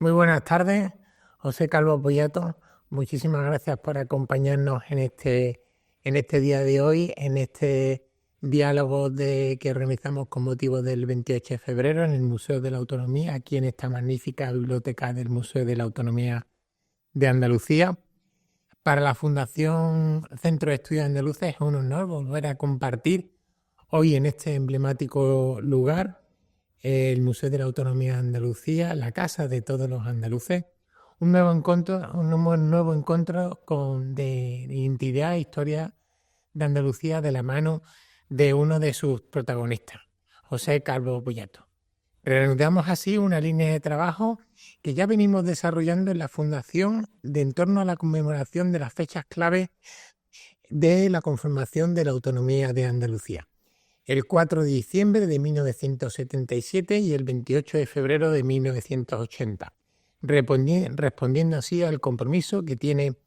Muy buenas tardes, José Calvo Poyato. Muchísimas gracias por acompañarnos en este día de hoy, en este diálogo que organizamos con motivo del 28 de febrero en el Museo de la Autonomía, aquí en esta magnífica biblioteca del Museo de la Autonomía de Andalucía. Para la Fundación Centro de Estudios Andaluces es un honor volver a compartir hoy en este emblemático lugar el Museo de la Autonomía de Andalucía, la casa de todos los andaluces, un nuevo encuentro de identidad e historia de Andalucía de la mano de uno de sus protagonistas, José Calvo Poyato. Reanudamos así una línea de trabajo que ya venimos desarrollando en la Fundación en torno a la conmemoración de las fechas clave de la conformación de la Autonomía de Andalucía. El 4 de diciembre de 1977 y el 28 de febrero de 1980, respondiendo así al compromiso que tiene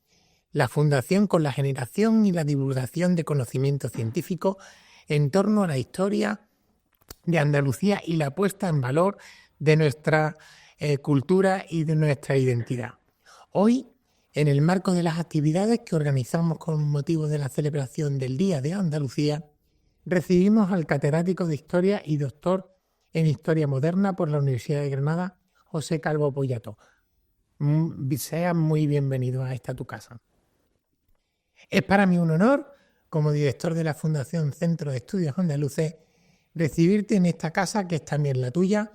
la Fundación con la generación y la divulgación de conocimiento científico en torno a la historia de Andalucía y la puesta en valor de nuestra cultura y de nuestra identidad. Hoy, en el marco de las actividades que organizamos con motivo de la celebración del Día de Andalucía, recibimos al catedrático de Historia y doctor en Historia Moderna por la Universidad de Granada, José Calvo Poyato. Sea muy bienvenido a esta tu casa. Es para mí un honor, como director de la Fundación Centro de Estudios Andaluces, recibirte en esta casa, que es también la tuya,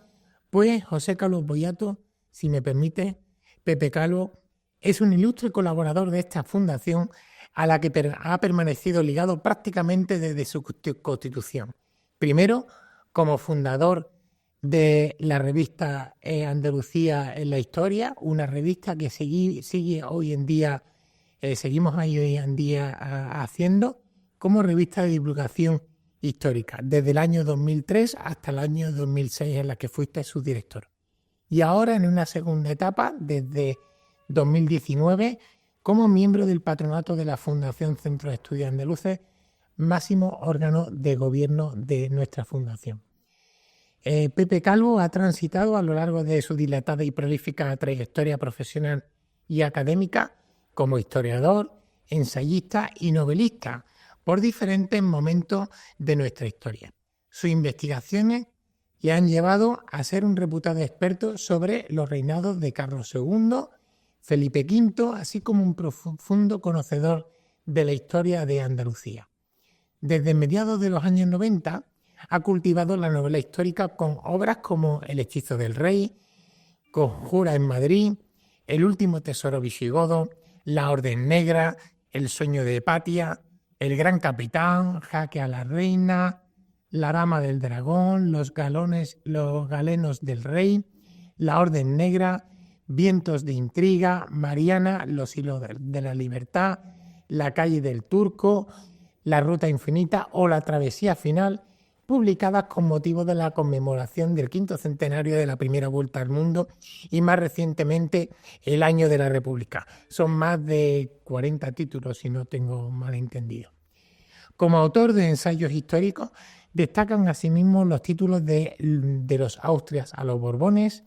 pues José Calvo Poyato, si me permite, Pepe Calvo, es un ilustre colaborador de esta fundación a la que ha permanecido ligado prácticamente desde su constitución. Primero, como fundador de la revista Andalucía en la Historia, una revista que sigue hoy en día, seguimos hoy en día haciendo como revista de divulgación histórica, desde el año 2003 hasta el año 2006, en la que fuiste su director. Y ahora, en una segunda etapa, desde 2019, como miembro del patronato de la Fundación Centro de Estudios Andaluces, máximo órgano de gobierno de nuestra fundación. Pepe Calvo ha transitado a lo largo de su dilatada y prolífica trayectoria profesional y académica como historiador, ensayista y novelista por diferentes momentos de nuestra historia. Sus investigaciones le han llevado a ser un reputado experto sobre los reinados de Carlos II, Felipe V, así como un profundo conocedor de la historia de Andalucía. Desde mediados de los años 90 ha cultivado la novela histórica con obras como El hechizo del rey, Conjura en Madrid, El último tesoro visigodo, La orden negra, El sueño de Patia, El gran capitán, Jaque a la reina, La dama del dragón, Los galenos del rey, La orden negra, Vientos de intriga, Mariana, Los hilos de la libertad, La calle del turco, La ruta infinita o La travesía final, publicadas con motivo de la conmemoración del 5º centenario de la primera vuelta al mundo y más recientemente el año de la República. Son más de 40 títulos, si no tengo mal entendido. Como autor de ensayos históricos, destacan asimismo los títulos de los Austrias a los Borbones,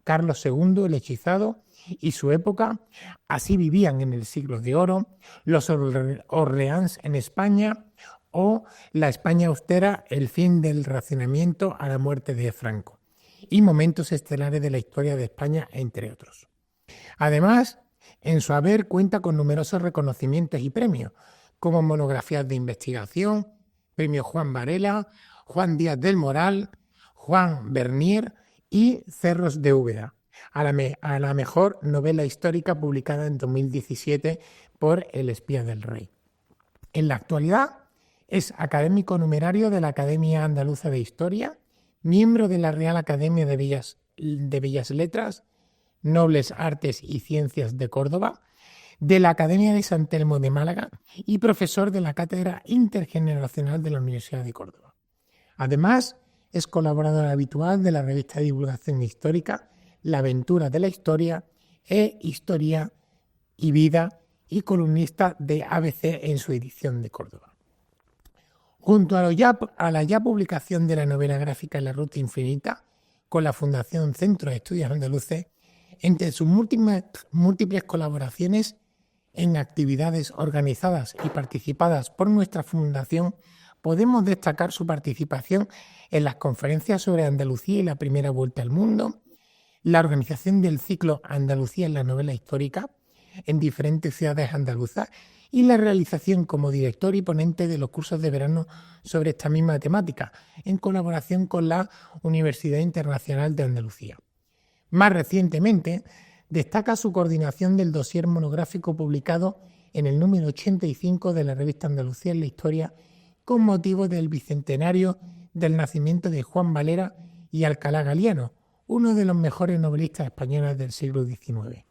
Carlos II el hechizado y su época, Así vivían en el siglo de oro, Los Orleans en España o La España austera, el fin del racionamiento a la muerte de Franco, y Momentos estelares de la historia de España, entre otros. Además, en su haber cuenta con numerosos reconocimientos y premios, como monografías de investigación, Premio Juan Varela, Juan Díaz del Moral, Juan Bernier y Cerros de Úbeda, a la mejor novela histórica publicada en 2017 por El espía del rey. En la actualidad es académico numerario de la Academia Andaluza de Historia, miembro de la Real Academia de Bellas Letras, Nobles Artes y Ciencias de Córdoba, de la Academia de San Telmo de Málaga y profesor de la Cátedra Intergeneracional de la Universidad de Córdoba. Además, es colaborador habitual de la revista de divulgación histórica La Aventura de la Historia e Historia y Vida y columnista de ABC en su edición de Córdoba. Junto a la ya publicación de la novela gráfica La ruta infinita, con la Fundación Centro de Estudios Andaluces, Entre sus múltiples colaboraciones en actividades organizadas y participadas por nuestra fundación, podemos destacar su participación en las conferencias sobre Andalucía y la primera vuelta al mundo, la organización del ciclo Andalucía en la novela histórica en diferentes ciudades andaluzas y la realización como director y ponente de los cursos de verano sobre esta misma temática, en colaboración con la Universidad Internacional de Andalucía. Más recientemente, destaca su coordinación del dossier monográfico publicado en el número 85 de la revista Andalucía en la Historia con motivo del bicentenario del nacimiento de Juan Valera y Alcalá Galiano, uno de los mejores novelistas españoles del siglo XIX.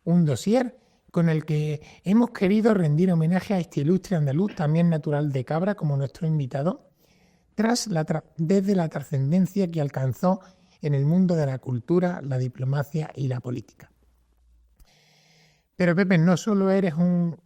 Un dossier con el que hemos querido rendir homenaje a este ilustre andaluz, también natural de Cabra, como nuestro invitado, desde la trascendencia que alcanzó en el mundo de la cultura, la diplomacia y la política. Pero Pepe, no solo eres un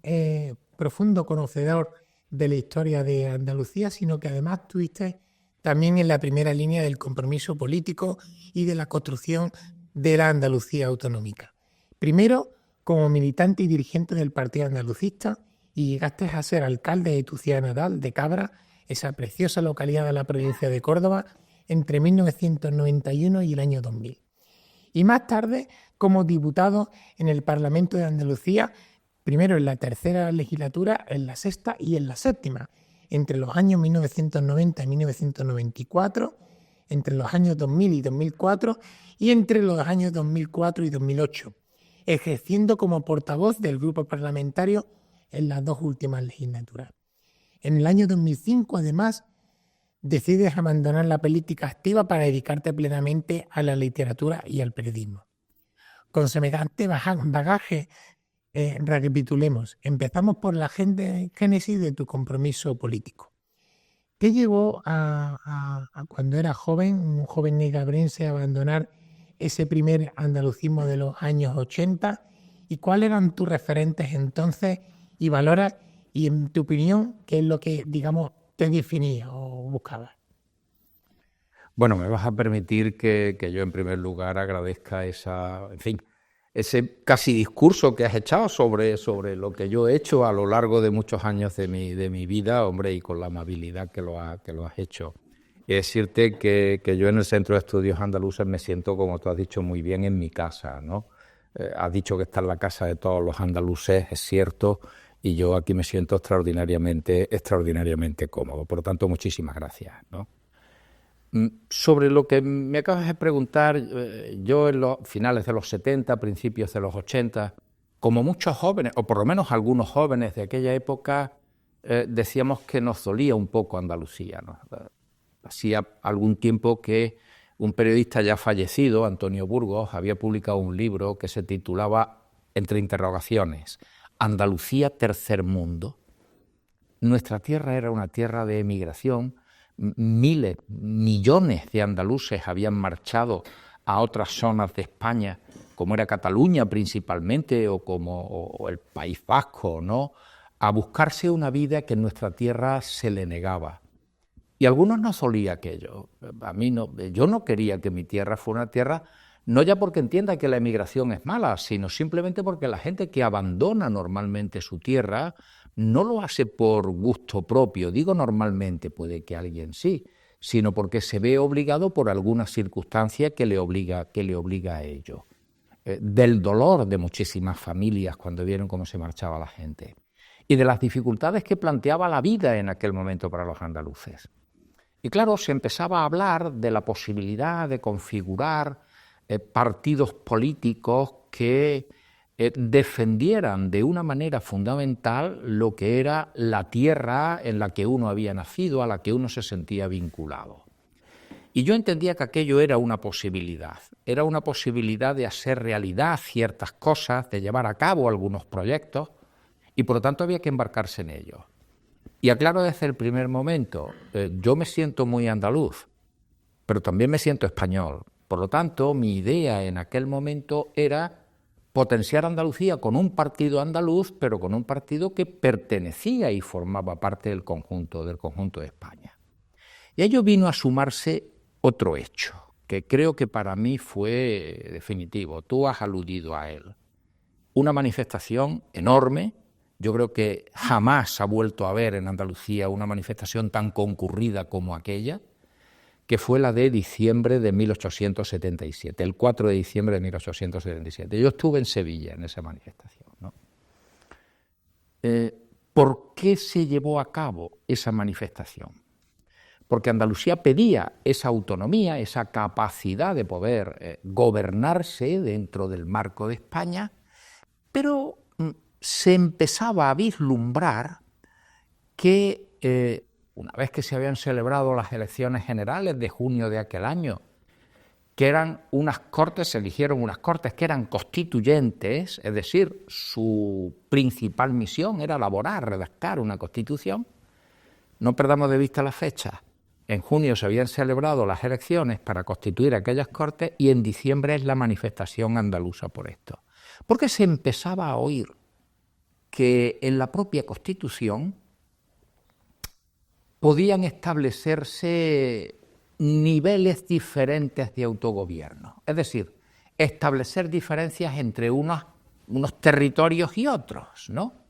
profundo conocedor de la historia de Andalucía, sino que además estuviste también en la primera línea del compromiso político y de la construcción de la Andalucía autonómica. Primero, como militante y dirigente del Partido Andalucista, y llegaste a ser alcalde de tu ciudad natal, de Cabra, esa preciosa localidad de la provincia de Córdoba, entre 1991 y el año 2000. Y más tarde, como diputado en el Parlamento de Andalucía, primero en la tercera legislatura, en la sexta y en la séptima, entre los años 1990 y 1994, entre los años 2000 y 2004 y entre los años 2004 y 2008, ejerciendo como portavoz del grupo parlamentario en las dos últimas legislaturas. En el año 2005, además, decides abandonar la política activa para dedicarte plenamente a la literatura y al periodismo. Con semejante bagaje, recapitulemos. Empezamos por la génesis de tu compromiso político. ¿Qué llevó a cuando eras joven, un joven negabrense, a abandonar ese primer andalucismo de los años 80? ¿Y cuáles eran tus referentes entonces? Y valoras, y en tu opinión, ¿qué es lo que, digamos, te definía o buscabas? Bueno, me vas a permitir que yo en primer lugar agradezca ese casi discurso que has echado sobre lo que yo he hecho a lo largo de muchos años de mi vida, hombre, y con la amabilidad que lo has hecho. Y decirte que yo en el Centro de Estudios Andaluces me siento, como tú has dicho muy bien, en mi casa, ¿no? Has dicho que esta es la casa de todos los andaluces, es cierto, y yo aquí me siento extraordinariamente cómodo. Por lo tanto, muchísimas gracias, ¿no? Sobre lo que me acabas de preguntar, yo en los finales de los 70, principios de los 80, como muchos jóvenes, o por lo menos algunos jóvenes de aquella época, decíamos que nos dolía un poco Andalucía, ¿no? Hacía algún tiempo que un periodista ya fallecido, Antonio Burgos, había publicado un libro que se titulaba, entre interrogaciones, Andalucía tercer mundo. Nuestra tierra era una tierra de emigración. Miles, millones de andaluces habían marchado a otras zonas de España, como era Cataluña principalmente, o el País Vasco, ¿no?, a buscarse una vida que en nuestra tierra se le negaba. Y a algunos nos dolía aquello. A mí no, yo no quería que mi tierra fuera una tierra, no ya porque entienda que la emigración es mala, sino simplemente porque la gente que abandona normalmente su tierra no lo hace por gusto propio, digo normalmente, puede que alguien sí, sino porque se ve obligado por alguna circunstancia que le obliga a ello. Del dolor de muchísimas familias cuando vieron cómo se marchaba la gente y de las dificultades que planteaba la vida en aquel momento para los andaluces. Y claro, se empezaba a hablar de la posibilidad de configurar partidos políticos que defendieran de una manera fundamental lo que era la tierra en la que uno había nacido, a la que uno se sentía vinculado. Y yo entendía que aquello era una posibilidad de hacer realidad ciertas cosas, de llevar a cabo algunos proyectos, y por lo tanto había que embarcarse en ellos. Y aclaro desde el primer momento, yo me siento muy andaluz, pero también me siento español. Por lo tanto, mi idea en aquel momento era potenciar Andalucía con un partido andaluz, pero con un partido que pertenecía y formaba parte del conjunto de España. Y a ello vino a sumarse otro hecho, que creo que para mí fue definitivo. Tú has aludido a él. Una manifestación enorme. Yo creo que jamás se ha vuelto a ver en Andalucía una manifestación tan concurrida como aquella, que fue la de diciembre de 1877, el 4 de diciembre de 1877. Yo estuve en Sevilla en esa manifestación, ¿no? ¿Por qué se llevó a cabo esa manifestación? Porque Andalucía pedía esa autonomía, esa capacidad de poder gobernarse dentro del marco de España, pero se empezaba a vislumbrar que una vez que se habían celebrado las elecciones generales de junio de aquel año, que eran unas cortes, se eligieron unas cortes que eran constituyentes, es decir, su principal misión era elaborar, redactar una constitución. No perdamos de vista la fecha. En junio se habían celebrado las elecciones para constituir aquellas cortes y en diciembre es la manifestación andaluza por esto. Porque se empezaba a oír que en la propia Constitución podían establecerse niveles diferentes de autogobierno, es decir, establecer diferencias entre unos territorios y otros, ¿no?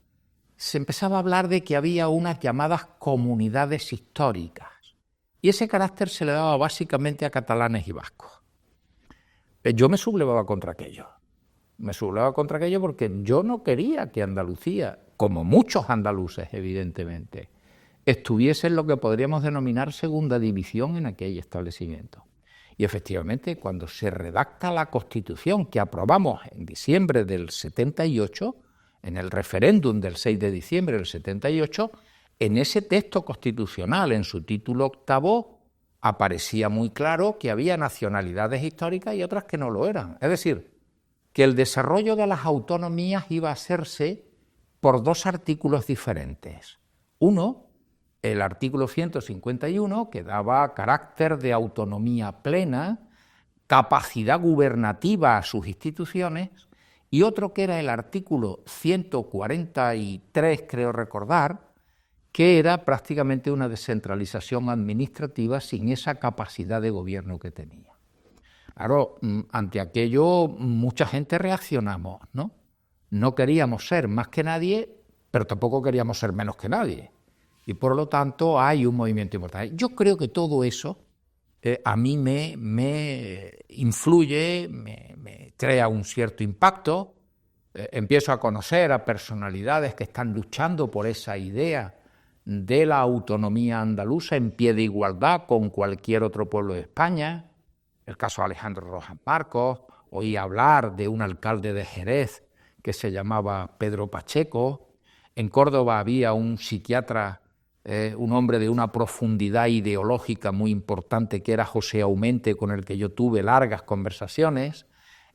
Se empezaba a hablar de que había unas llamadas comunidades históricas, y ese carácter se le daba básicamente a catalanes y vascos. Yo me sublevaba contra aquello. Me sublevaba contra aquello porque yo no quería que Andalucía, como muchos andaluces evidentemente, estuviese en lo que podríamos denominar segunda división en aquel establecimiento. Y efectivamente, cuando se redacta la Constitución que aprobamos en diciembre del 78, en el referéndum del 6 de diciembre del 78, en ese texto constitucional, en su título octavo, aparecía muy claro que había nacionalidades históricas y otras que no lo eran. Es decir, que el desarrollo de las autonomías iba a hacerse por dos artículos diferentes. Uno, el artículo 151, que daba carácter de autonomía plena, capacidad gubernativa a sus instituciones, y otro que era el artículo 143, creo recordar, que era prácticamente una descentralización administrativa sin esa capacidad de gobierno que tenía. Claro, ante aquello mucha gente reaccionamos, ¿no? No queríamos ser más que nadie, pero tampoco queríamos ser menos que nadie. Y por lo tanto hay un movimiento importante. Yo creo que todo eso a mí me influye, me crea un cierto impacto. Empiezo a conocer a personalidades que están luchando por esa idea de la autonomía andaluza en pie de igualdad con cualquier otro pueblo de España. El caso de Alejandro Rojas Marcos, oí hablar de un alcalde de Jerez que se llamaba Pedro Pacheco. En Córdoba había un psiquiatra, un hombre de una profundidad ideológica muy importante que era José Aumente, con el que yo tuve largas conversaciones.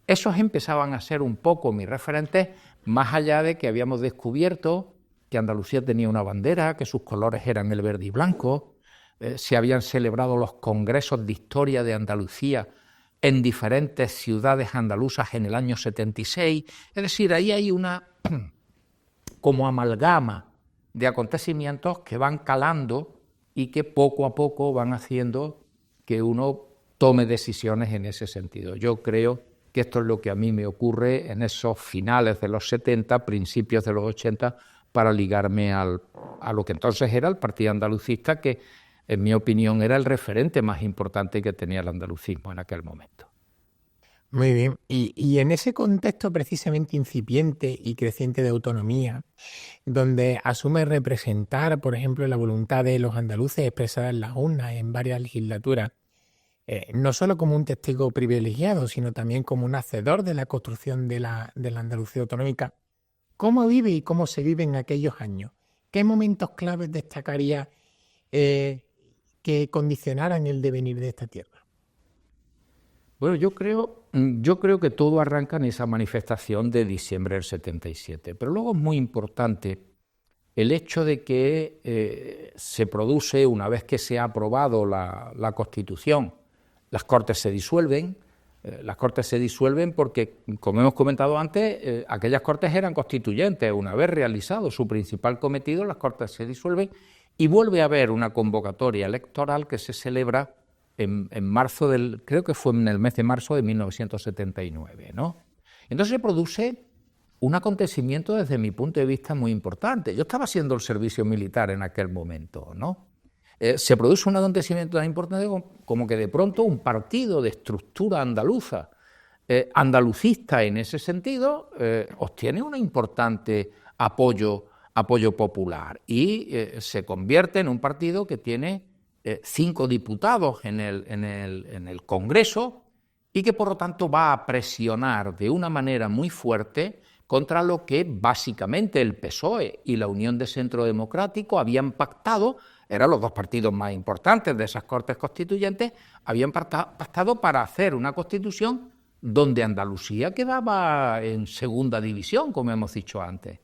Esos empezaban a ser un poco mis referentes, más allá de que habíamos descubierto que Andalucía tenía una bandera, que sus colores eran el verde y blanco. Se habían celebrado los congresos de historia de Andalucía en diferentes ciudades andaluzas en el año 76. Es decir, ahí hay una como amalgama de acontecimientos que van calando y que poco a poco van haciendo que uno tome decisiones en ese sentido. Yo creo que esto es lo que a mí me ocurre en esos finales de los 70, principios de los 80, para ligarme a lo que entonces era el Partido Andalucista, que en mi opinión era el referente más importante que tenía el andalucismo en aquel momento. Muy bien. Y en ese contexto precisamente incipiente y creciente de autonomía, donde asume representar, por ejemplo, la voluntad de los andaluces expresada en las urnas en varias legislaturas, no solo como un testigo privilegiado, sino también como un hacedor de la construcción de la Andalucía autonómica, ¿cómo vive y cómo se vive en aquellos años? ¿Qué momentos claves destacaría que condicionaran el devenir de esta tierra? Bueno, yo creo que todo arranca en esa manifestación de diciembre del 77, pero luego es muy importante el hecho de que se produce, una vez que se ha aprobado la Constitución, las Cortes se disuelven. Las Cortes se disuelven porque, como hemos comentado antes, aquellas Cortes eran constituyentes. Una vez realizado su principal cometido, las Cortes se disuelven y vuelve a haber una convocatoria electoral que se celebra en marzo creo que fue en el mes de marzo de 1979, ¿no? Entonces se produce un acontecimiento desde mi punto de vista muy importante. Yo estaba haciendo el servicio militar en aquel momento, ¿no? Se produce un acontecimiento tan importante como que de pronto un partido de estructura andaluza, andalucista en ese sentido, obtiene un importante apoyo popular y se convierte en un partido que tiene 5 diputados en el Congreso y que por lo tanto va a presionar de una manera muy fuerte contra lo que básicamente el PSOE y la Unión de Centro Democrático habían pactado. Eran los 2 partidos más importantes de esas Cortes Constituyentes, habían pactado para hacer una constitución donde Andalucía quedaba en segunda división, como hemos dicho antes.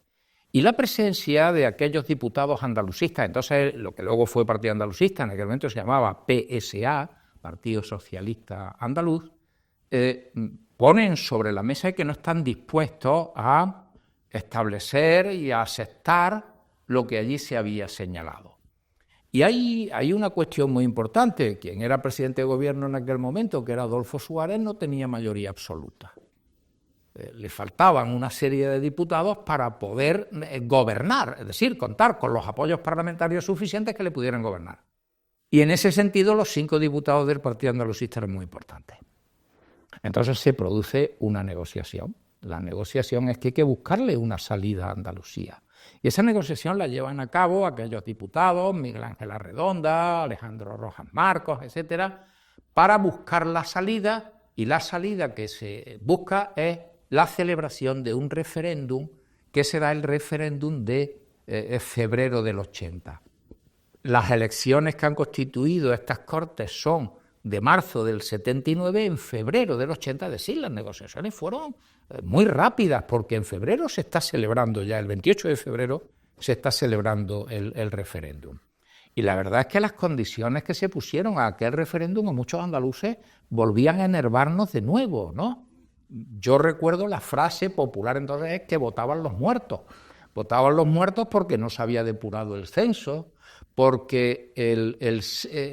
Y la presencia de aquellos diputados andalucistas, entonces lo que luego fue Partido Andalucista, en aquel momento se llamaba PSA, Partido Socialista Andaluz, ponen sobre la mesa que no están dispuestos a establecer y a aceptar lo que allí se había señalado. Y hay una cuestión muy importante. Quien era presidente de gobierno en aquel momento, que era Adolfo Suárez, no tenía mayoría absoluta. Le faltaban una serie de diputados para poder gobernar, es decir, contar con los apoyos parlamentarios suficientes que le pudieran gobernar. Y en ese sentido los 5 diputados del Partido Andalucista eran muy importantes. Entonces se produce una negociación. La negociación es que hay que buscarle una salida a Andalucía. Y esa negociación la llevan a cabo aquellos diputados, Miguel Ángel Arredonda, Alejandro Rojas Marcos, etcétera, para buscar la salida, y la salida que se busca es la celebración de un referéndum que será el referéndum de febrero del 80. Las elecciones que han constituido estas Cortes son de marzo del 79, en febrero del 80, es decir, las negociaciones fueron muy rápidas, porque en febrero se está celebrando ya, el 28 de febrero se está celebrando el referéndum. Y la verdad es que las condiciones que se pusieron a aquel referéndum a muchos andaluces volvían a enervarnos de nuevo, ¿no? Yo recuerdo la frase popular entonces que votaban los muertos. Votaban los muertos porque no se había depurado el censo, porque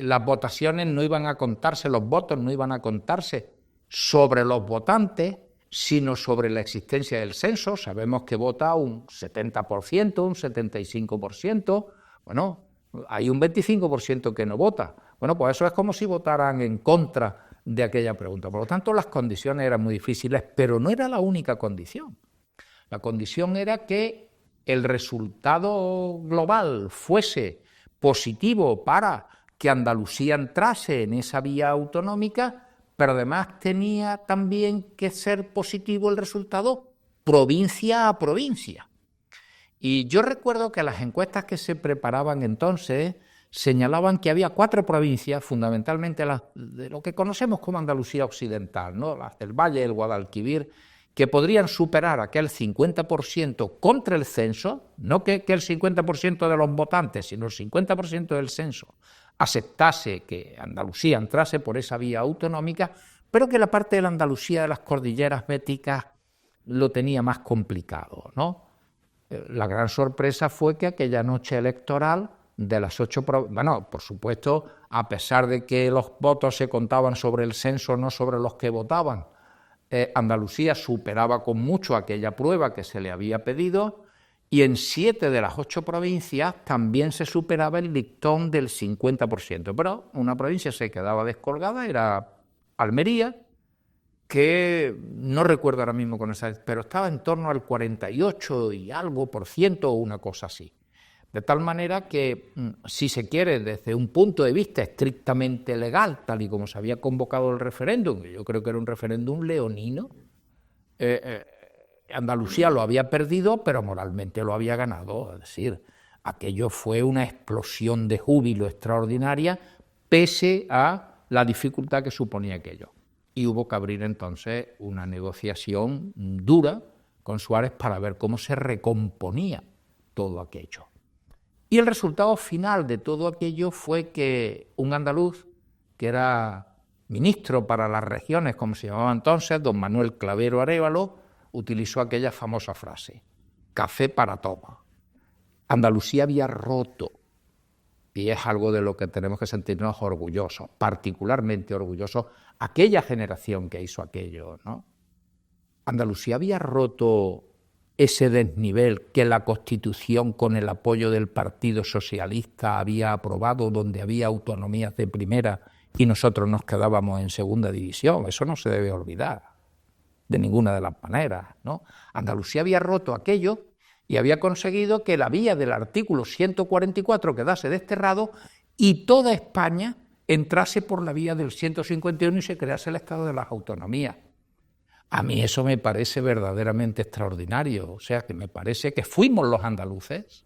las votaciones no iban a contarse, los votos no iban a contarse sobre los votantes, sino sobre la existencia del censo. Sabemos que vota un 70%, un 75%, bueno, hay un 25% que no vota. Bueno, pues eso es como si votaran en contra de aquella pregunta. Por lo tanto, las condiciones eran muy difíciles, pero no era la única condición. La condición era que el resultado global fuese positivo para que Andalucía entrase en esa vía autonómica, pero además tenía también que ser positivo el resultado provincia a provincia. Y yo recuerdo que las encuestas que se preparaban entonces señalaban que había 4 provincias, fundamentalmente las de lo que conocemos como Andalucía Occidental, ¿no? Las del Valle del Guadalquivir, que podrían superar aquel 50% contra el censo, no que el 50% de los votantes, sino el 50% del censo aceptase que Andalucía entrase por esa vía autonómica, pero que la parte de la Andalucía de las cordilleras béticas lo tenía más complicado, ¿no? La gran sorpresa fue que aquella noche electoral de las 8 provincias, bueno, por supuesto, a pesar de que los votos se contaban sobre el censo, no sobre los que votaban, Andalucía superaba con mucho aquella prueba que se le había pedido, y en 7 de las 8 provincias también se superaba el dictón del 50%, pero una provincia se quedaba descolgada, era Almería, que no recuerdo ahora mismo con esa, pero estaba en torno al 48 y algo por ciento o una cosa así. De tal manera que, si se quiere, desde un punto de vista estrictamente legal, tal y como se había convocado el referéndum, que yo creo que era un referéndum leonino, Andalucía lo había perdido, pero moralmente lo había ganado. Es decir, aquello fue una explosión de júbilo extraordinaria, pese a la dificultad que suponía aquello. Y hubo que abrir entonces una negociación dura con Suárez para ver cómo se recomponía todo aquello. Y el resultado final de todo aquello fue que un andaluz, que era ministro para las regiones, como se llamaba entonces, don Manuel Clavero Arévalo, utilizó aquella famosa frase: café para todos. Andalucía había roto y es algo de lo que tenemos que sentirnos orgullosos, particularmente orgullosos, aquella generación que hizo aquello, ¿no? Andalucía había roto ese desnivel que la Constitución, con el apoyo del Partido Socialista, había aprobado, donde había autonomías de primera y nosotros nos quedábamos en segunda división. Eso no se debe olvidar de ninguna de las maneras, ¿no? Andalucía había roto aquello y había conseguido que la vía del artículo 144 quedase desterrado y toda España entrase por la vía del 151 y se crease el Estado de las Autonomías. A mí eso me parece verdaderamente extraordinario, o sea, que me parece que fuimos los andaluces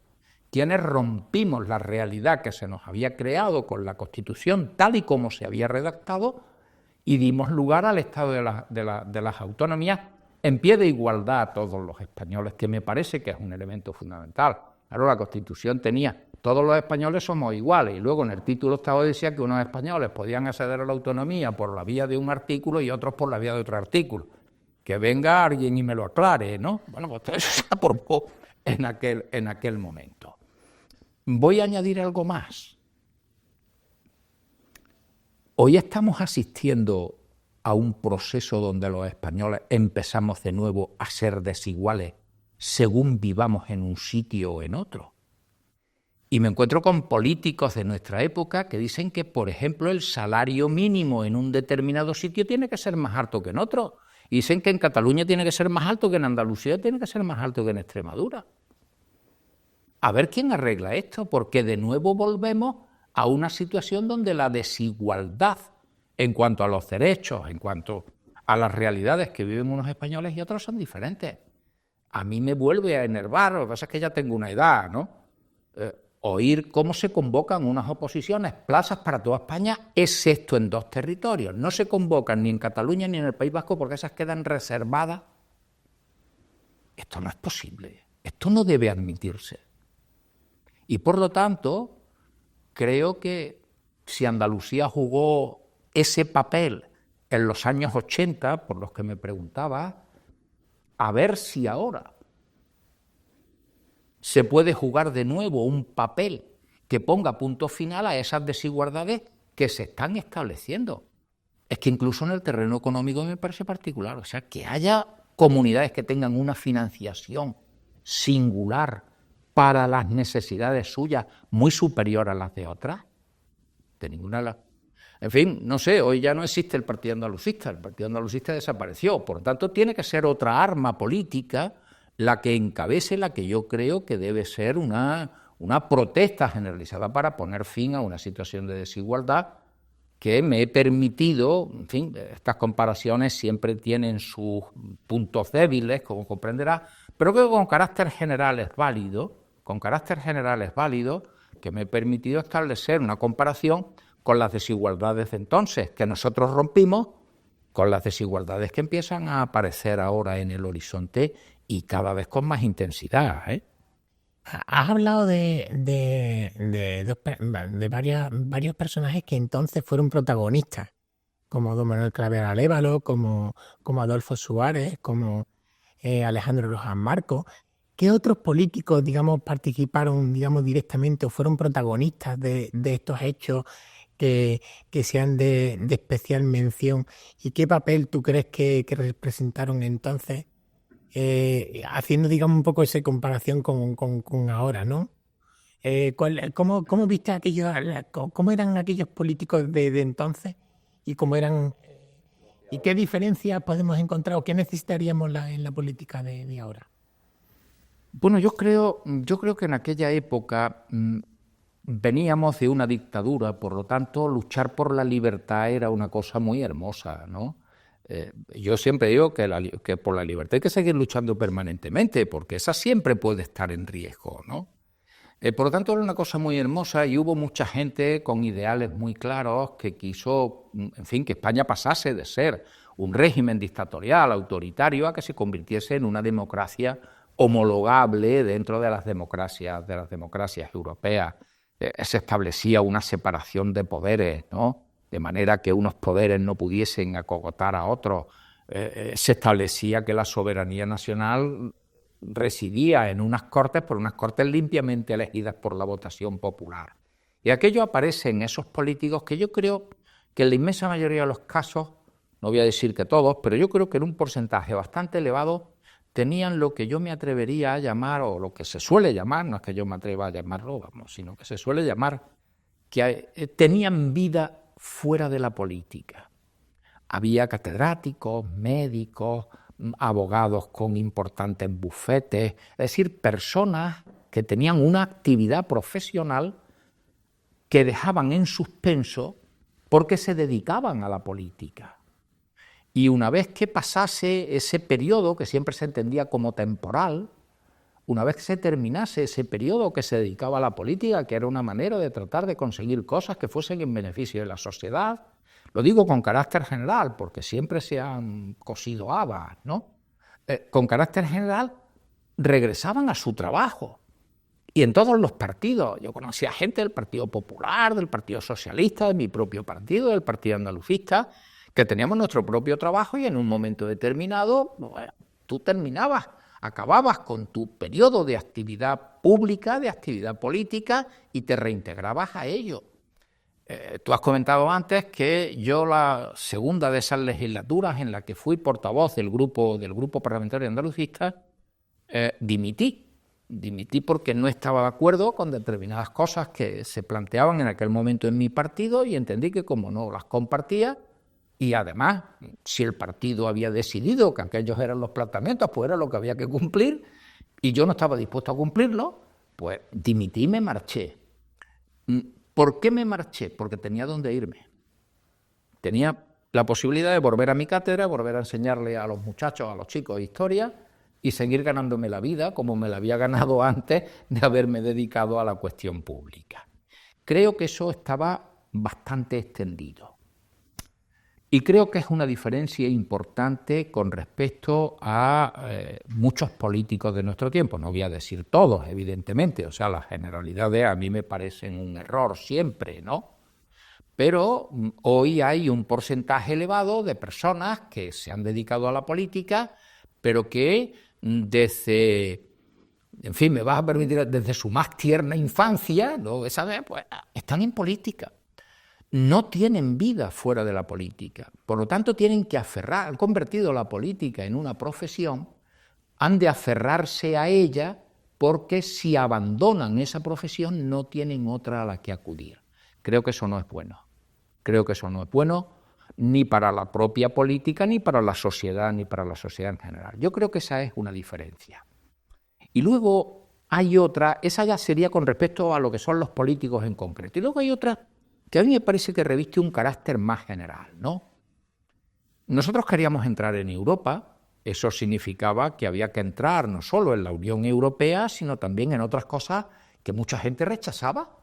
quienes rompimos la realidad que se nos había creado con la Constitución tal y como se había redactado y dimos lugar al Estado de las Autonomías en pie de igualdad a todos los españoles, que me parece que es un elemento fundamental. Claro, la Constitución tenía todos los españoles somos iguales, y luego en el título octavo decía que unos españoles podían acceder a la autonomía por la vía de un artículo y otros por la vía de otro artículo. Que venga alguien y me lo aclare, ¿no? Bueno, pues eso se aprobó en aquel momento. Voy a añadir algo más. Hoy estamos asistiendo a un proceso donde los españoles empezamos de nuevo a ser desiguales según vivamos en un sitio o en otro. Y me encuentro con políticos de nuestra época que dicen que, por ejemplo, el salario mínimo en un determinado sitio tiene que ser más alto que en otro. Y dicen que en Cataluña tiene que ser más alto que en Andalucía, tiene que ser más alto que en Extremadura. A ver quién arregla esto, porque de nuevo volvemos a una situación donde la desigualdad en cuanto a los derechos, en cuanto a las realidades que viven unos españoles y otros son diferentes. A mí me vuelve a enervar, lo que pasa es que ya tengo una edad, ¿no? Oír cómo se convocan unas oposiciones, plazas para toda España, excepto en dos territorios. No se convocan ni en Cataluña ni en el País Vasco porque esas quedan reservadas. Esto no es posible, esto no debe admitirse. Y por lo tanto, creo que si Andalucía jugó ese papel en los años 80, por los que me preguntaba, a ver si ahora se puede jugar de nuevo un papel que ponga punto final a esas desigualdades que se están estableciendo. Es que incluso en el terreno económico me parece particular, o sea, que haya comunidades que tengan una financiación singular para las necesidades suyas muy superior a las de otras, de ninguna. En fin, no sé, hoy ya no existe el Partido Andalucista, el Partido Andalucista desapareció, por lo tanto tiene que ser otra arma política la que encabece, la que yo creo que debe ser una protesta generalizada para poner fin a una situación de desigualdad que me he permitido, en fin, estas comparaciones siempre tienen sus puntos débiles, como comprenderá, pero que con carácter general es válido, que me he permitido establecer una comparación con las desigualdades de entonces, que nosotros rompimos, con las desigualdades que empiezan a aparecer ahora en el horizonte y cada vez con más intensidad, ¿eh? Has hablado de varios personajes que entonces fueron protagonistas, como don Manuel Claver Alévalo, como Adolfo Suárez, como Alejandro Rojas Marcos. ¿Qué otros políticos, digamos, participaron, digamos, directamente o fueron protagonistas de estos hechos que sean de especial mención? ¿Y qué papel tú crees que representaron entonces? Haciendo, digamos, un poco esa comparación con ahora, ¿no? ¿Cómo viste cómo eran aquellos políticos de entonces y cómo eran y qué diferencias podemos encontrar o qué necesitaríamos en la política de ahora? Bueno, yo creo que en aquella época veníamos de una dictadura, por lo tanto, luchar por la libertad era una cosa muy hermosa, ¿no? Yo siempre digo que por la libertad hay que seguir luchando permanentemente, porque esa siempre puede estar en riesgo, ¿no? Por lo tanto, era una cosa muy hermosa y hubo mucha gente con ideales muy claros que quiso, en fin, que España pasase de ser un régimen dictatorial, autoritario, a que se convirtiese en una democracia homologable dentro de las democracias europeas. Se establecía una separación de poderes, ¿no? De manera que unos poderes no pudiesen acogotar a otros. Se establecía que la soberanía nacional residía en unas cortes, por unas cortes limpiamente elegidas por la votación popular. Y aquello aparece en esos políticos que yo creo que en la inmensa mayoría de los casos, no voy a decir que todos, pero yo creo que en un porcentaje bastante elevado tenían lo que yo me atrevería a llamar, o lo que se suele llamar, no es que yo me atreva a llamarlo, vamos, sino que se suele llamar, que tenían vida fuera de la política. Había catedráticos, médicos, abogados con importantes bufetes, es decir, personas que tenían una actividad profesional que dejaban en suspenso porque se dedicaban a la política. Y una vez que pasase ese periodo, que siempre se entendía como temporal, una vez que se terminase ese periodo que se dedicaba a la política, que era una manera de tratar de conseguir cosas que fuesen en beneficio de la sociedad, lo digo con carácter general, porque siempre se han cosido habas, ¿no? Con carácter general, regresaban a su trabajo. Y en todos los partidos, yo conocía gente del Partido Popular, del Partido Socialista, de mi propio partido, del Partido Andalucista, que teníamos nuestro propio trabajo y en un momento determinado, bueno, tú acababas con tu periodo de actividad pública, de actividad política y te reintegrabas a ello. Tú has comentado antes que yo la segunda de esas legislaturas en la que fui portavoz del grupo parlamentario andalucista, dimití porque no estaba de acuerdo con determinadas cosas que se planteaban en aquel momento en mi partido y entendí que como no las compartía, y además, si el partido había decidido que aquellos eran los planteamientos, pues era lo que había que cumplir, y yo no estaba dispuesto a cumplirlo, pues dimití y me marché. ¿Por qué me marché? Porque tenía dónde irme. Tenía la posibilidad de volver a mi cátedra, volver a enseñarle a los muchachos, a los chicos historia, y seguir ganándome la vida como me la había ganado antes de haberme dedicado a la cuestión pública. Creo que eso estaba bastante extendido. Y creo que es una diferencia importante con respecto a muchos políticos de nuestro tiempo. No voy a decir todos, evidentemente, o sea, las generalidades a mí me parecen un error siempre, ¿no? Pero hoy hay un porcentaje elevado de personas que se han dedicado a la política, pero que desde, en fin, me vas a permitir, desde su más tierna infancia, ¿no? ¿Sabes? Pues están en política. No tienen vida fuera de la política, por lo tanto tienen que han convertido la política en una profesión, han de aferrarse a ella porque si abandonan esa profesión no tienen otra a la que acudir. Creo que eso no es bueno, ni para la propia política, ni para la sociedad, ni para la sociedad en general. Yo creo que esa es una diferencia. Y luego hay otra, esa ya sería con respecto a lo que son los políticos en concreto, y luego hay otra que a mí me parece que reviste un carácter más general, ¿no? Nosotros queríamos entrar en Europa, eso significaba que había que entrar no solo en la Unión Europea, sino también en otras cosas que mucha gente rechazaba,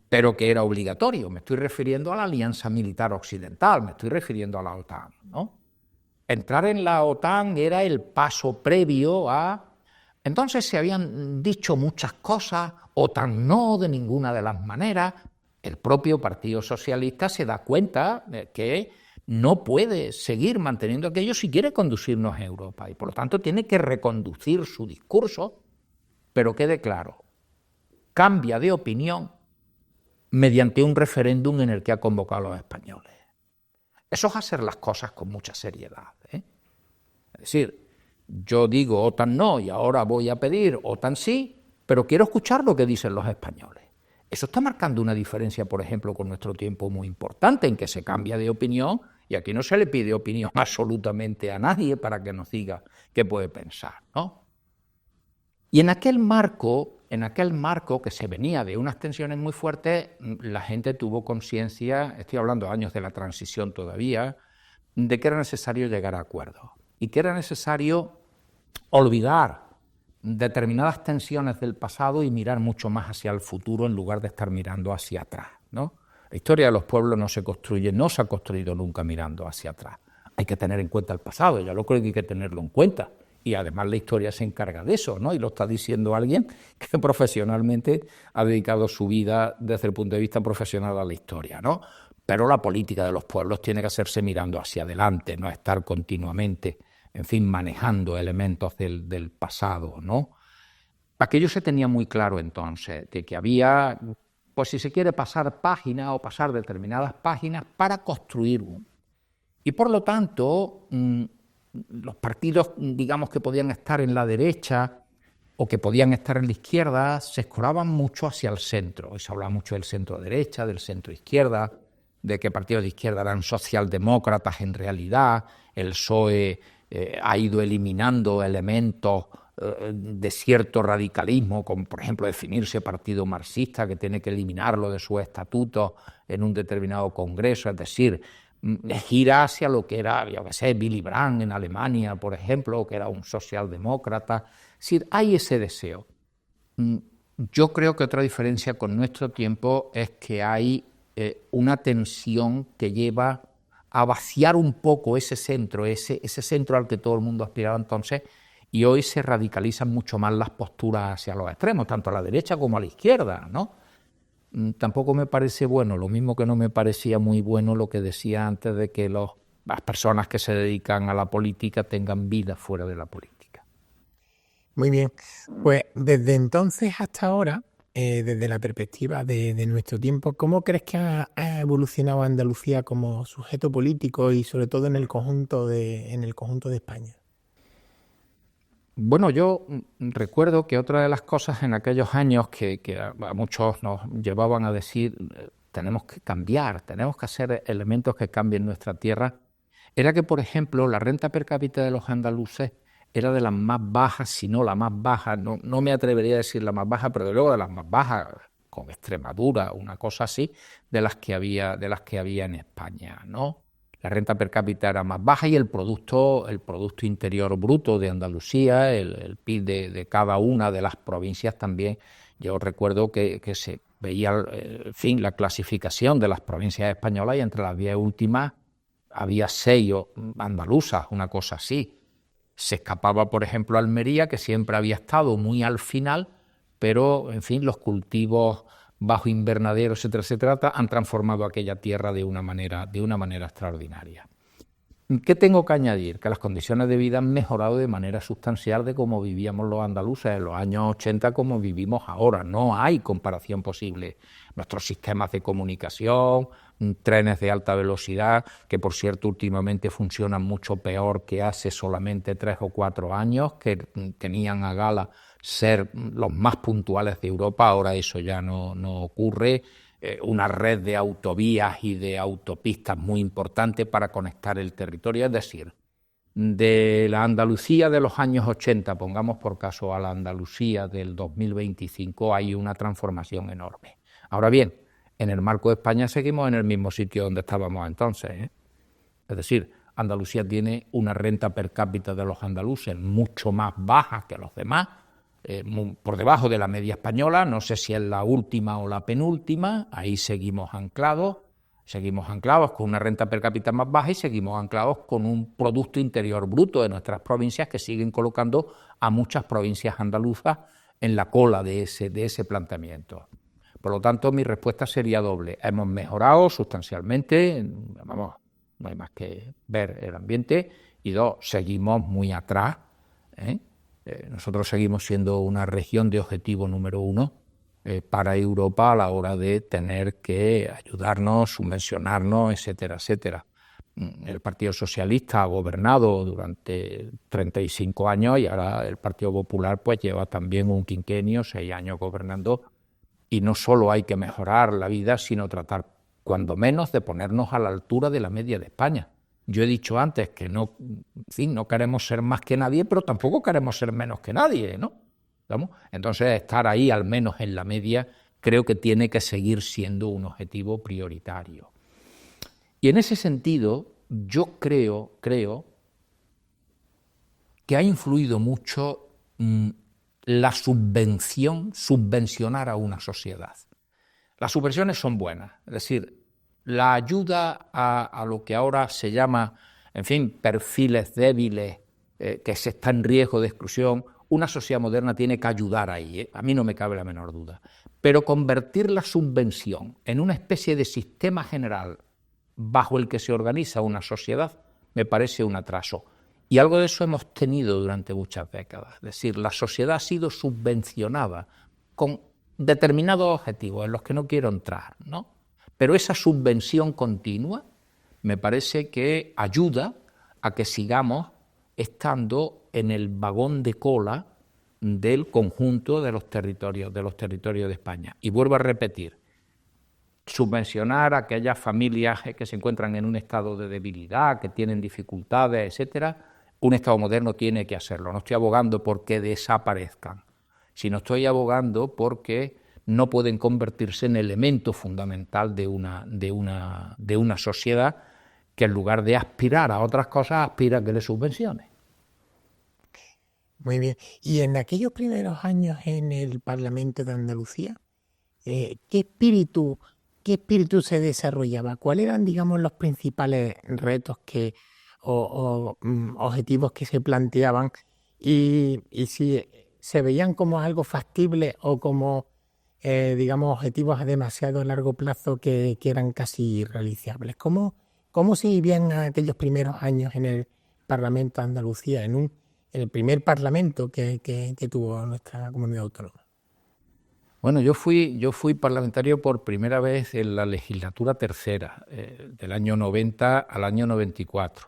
pero que era obligatorio. Me estoy refiriendo a la Alianza Militar Occidental, me estoy refiriendo a la OTAN, ¿no? Entrar en la OTAN era el paso previo a... Entonces se habían dicho muchas cosas, OTAN no, de ninguna de las maneras. El propio Partido Socialista se da cuenta de que no puede seguir manteniendo aquello si quiere conducirnos a Europa y por lo tanto tiene que reconducir su discurso, pero quede claro, cambia de opinión mediante un referéndum en el que ha convocado a los españoles. Eso es hacer las cosas con mucha seriedad, ¿eh? Es decir, yo digo OTAN no y ahora voy a pedir OTAN sí, pero quiero escuchar lo que dicen los españoles. Eso está marcando una diferencia, por ejemplo, con nuestro tiempo muy importante, en que se cambia de opinión y aquí no se le pide opinión absolutamente a nadie para que nos diga qué puede pensar, ¿no? Y en aquel marco que se venía de unas tensiones muy fuertes, la gente tuvo conciencia, estoy hablando de años de la transición todavía, de que era necesario llegar a acuerdos y que era necesario olvidar determinadas tensiones del pasado y mirar mucho más hacia el futuro en lugar de estar mirando hacia atrás, ¿no? La historia de los pueblos no se ha construido nunca mirando hacia atrás. Hay que tener en cuenta el pasado, ya lo creo que hay que tenerlo en cuenta. Y además la historia se encarga de eso, ¿no? Y lo está diciendo alguien que profesionalmente ha dedicado su vida desde el punto de vista profesional a la historia, ¿no? Pero la política de los pueblos tiene que hacerse mirando hacia adelante, no estar continuamente, en fin, manejando elementos del pasado, ¿no? Aquello se tenía muy claro entonces, de que había pues si se quiere pasar páginas o pasar determinadas páginas para construir uno. Y por lo tanto, los partidos, digamos, que podían estar en la derecha o que podían estar en la izquierda, se escoraban mucho hacia el centro. Hoy se habla mucho del centro-derecha, del centro-izquierda, de que partidos de izquierda eran socialdemócratas en realidad. El PSOE ha ido eliminando elementos de cierto radicalismo, como por ejemplo definirse partido marxista, que tiene que eliminarlo de sus estatutos en un determinado congreso, es decir, gira hacia lo que era, yo qué sé, Willy Brandt en Alemania, por ejemplo, que era un socialdemócrata. Es decir, hay ese deseo. Yo creo que otra diferencia con nuestro tiempo es que hay una tensión que lleva a vaciar un poco ese centro al que todo el mundo aspiraba entonces, y hoy se radicalizan mucho más las posturas hacia los extremos, tanto a la derecha como a la izquierda, ¿no? Tampoco me parece bueno, lo mismo que no me parecía muy bueno lo que decía antes de que las personas que se dedican a la política tengan vida fuera de la política. Muy bien, pues desde entonces hasta ahora, desde la perspectiva de nuestro tiempo, ¿cómo crees que ha evolucionado Andalucía como sujeto político y sobre todo en el conjunto de España? Bueno, yo recuerdo que otra de las cosas en aquellos años que a muchos nos llevaban a decir tenemos que cambiar, tenemos que hacer elementos que cambien nuestra tierra, era que, por ejemplo, la renta per cápita de los andaluces era de las más bajas, si no la más baja, no me atrevería a decir la más baja, pero de luego de las más bajas, con Extremadura, una cosa así, de las que había en España, ¿no? La renta per cápita era más baja y el Producto Interior Bruto de Andalucía, el PIB de cada una de las provincias también. Yo recuerdo que se veía, en fin, la clasificación de las provincias españolas y entre las 10 últimas había 6 andaluzas, una cosa así. Se escapaba, por ejemplo, Almería, que siempre había estado muy al final, pero, en fin, los cultivos bajo invernadero, etcétera, etcétera, han transformado aquella tierra de una manera extraordinaria. ¿Qué tengo que añadir? Que las condiciones de vida han mejorado de manera sustancial de cómo vivíamos los andaluces en los años 80 como vivimos ahora. No hay comparación posible. Nuestros sistemas de comunicación, trenes de alta velocidad, que por cierto últimamente funcionan mucho peor que hace solamente 3 o 4 años, que tenían a gala ser los más puntuales de Europa, ahora eso ya no ocurre. Una red de autovías y de autopistas muy importante para conectar el territorio, es decir, de la Andalucía de los años 80, pongamos por caso a la Andalucía del 2025, hay una transformación enorme. Ahora bien, en el marco de España seguimos en el mismo sitio donde estábamos entonces, ¿eh? Es decir, Andalucía tiene una renta per cápita de los andaluces mucho más baja que los demás, por debajo de la media española, no sé si es la última o la penúltima, ahí seguimos anclados con una renta per cápita más baja y seguimos anclados con un Producto Interior Bruto de nuestras provincias que siguen colocando a muchas provincias andaluzas en la cola de ese planteamiento. Por lo tanto, mi respuesta sería doble. Hemos mejorado sustancialmente, vamos, no hay más que ver el ambiente, y 2, seguimos muy atrás, ¿eh? Nosotros seguimos siendo una región de objetivo número 1 para Europa a la hora de tener que ayudarnos, subvencionarnos, etcétera, etcétera. El Partido Socialista ha gobernado durante 35 años y ahora el Partido Popular pues lleva también un quinquenio, 6 años gobernando, y no solo hay que mejorar la vida, sino tratar cuando menos de ponernos a la altura de la media de España. Yo he dicho antes que no queremos ser más que nadie, pero tampoco queremos ser menos que nadie, ¿no? ¿Vamos? Entonces, estar ahí al menos en la media creo que tiene que seguir siendo un objetivo prioritario. Y en ese sentido, yo creo que ha influido mucho la subvencionar a una sociedad. Las subvenciones son buenas, es decir, la ayuda a lo que ahora se llama, en fin, perfiles débiles, que se está en riesgo de exclusión, una sociedad moderna tiene que ayudar ahí, ¿eh? A mí no me cabe la menor duda. Pero convertir la subvención en una especie de sistema general bajo el que se organiza una sociedad me parece un atraso. Y algo de eso hemos tenido durante muchas décadas. Es decir, la sociedad ha sido subvencionada con determinados objetivos en los que no quiero entrar, ¿no? Pero esa subvención continua me parece que ayuda a que sigamos estando en el vagón de cola del conjunto de los territorios de España. Y vuelvo a repetir, subvencionar a aquellas familias que se encuentran en un estado de debilidad, que tienen dificultades, etcétera, un Estado moderno tiene que hacerlo. No estoy abogando porque desaparezcan, sino estoy abogando porque no pueden convertirse en elemento fundamental de una sociedad que en lugar de aspirar a otras cosas, aspira a que le subvencione. Muy bien. Y en aquellos primeros años en el Parlamento de Andalucía, ¿qué espíritu se desarrollaba? ¿Cuáles eran, digamos, los principales retos o objetivos que se planteaban? Y si se veían como algo factible o como, digamos, objetivos a demasiado largo plazo que eran casi irrealizables. ¿Cómo se vivían aquellos primeros años en el Parlamento de Andalucía, en el primer parlamento que tuvo nuestra comunidad autónoma? Bueno, yo fui parlamentario por primera vez en la legislatura tercera, del año 90 al año 94.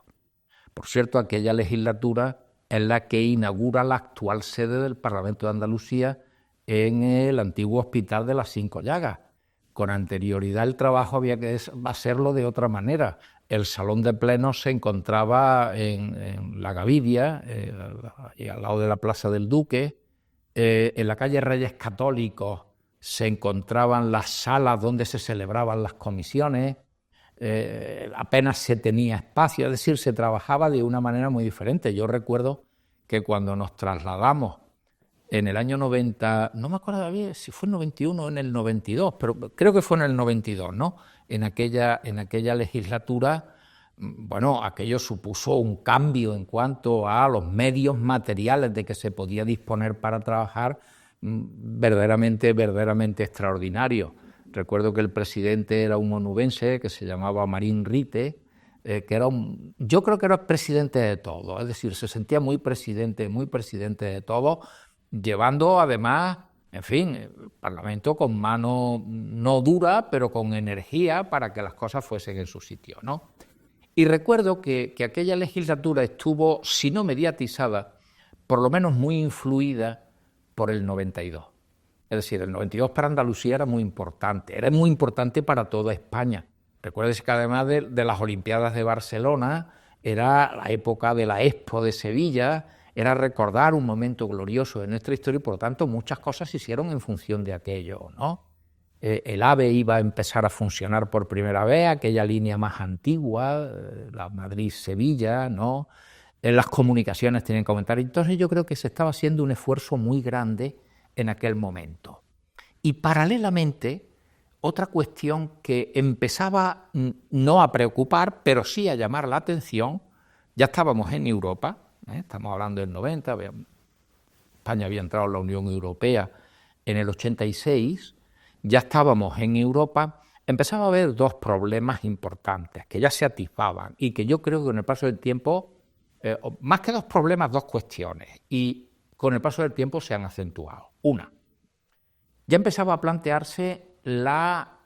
Por cierto, aquella legislatura es la que inaugura la actual sede del Parlamento de Andalucía en el antiguo Hospital de las Cinco Llagas. Con anterioridad el trabajo había que hacerlo de otra manera. El salón de plenos se encontraba en La Gavidia, al lado de la Plaza del Duque. En la calle Reyes Católicos se encontraban las salas donde se celebraban las comisiones. Apenas se tenía espacio, es decir, se trabajaba de una manera muy diferente. Yo recuerdo que cuando nos trasladamos en el año 90, no me acuerdo bien si fue en el 91 o en el 92, pero creo que fue en el 92, ¿no? En aquella legislatura, bueno, aquello supuso un cambio en cuanto a los medios materiales de que se podía disponer para trabajar, verdaderamente extraordinario. Recuerdo que el presidente era un onubense que se llamaba Marín Rite, que yo creo que era presidente de todo, es decir, se sentía muy presidente de todo, llevando además, en fin, el Parlamento con mano no dura, pero con energía para que las cosas fuesen en su sitio, ¿no? Y recuerdo que aquella legislatura estuvo, si no mediatizada, por lo menos muy influida por el 92. Es decir, el 92 para Andalucía era muy importante para toda España. Recuerden que además de las Olimpiadas de Barcelona, era la época de la Expo de Sevilla, era recordar un momento glorioso de nuestra historia y por lo tanto muchas cosas se hicieron en función de aquello, ¿no? El AVE iba a empezar a funcionar por primera vez, aquella línea más antigua, la Madrid-Sevilla, ¿no? Las comunicaciones tenían que aumentar. Entonces yo creo que se estaba haciendo un esfuerzo muy grande en aquel momento. Y paralelamente, otra cuestión que empezaba no a preocupar, pero sí a llamar la atención, ya estábamos en Europa, estamos hablando del 90, España había entrado en la Unión Europea en el 86, ya estábamos en Europa, empezaba a haber dos problemas importantes que ya se atisbaban y que yo creo que con el paso del tiempo, más que dos problemas, dos cuestiones, y con el paso del tiempo se han acentuado. Una, ya empezaba a plantearse la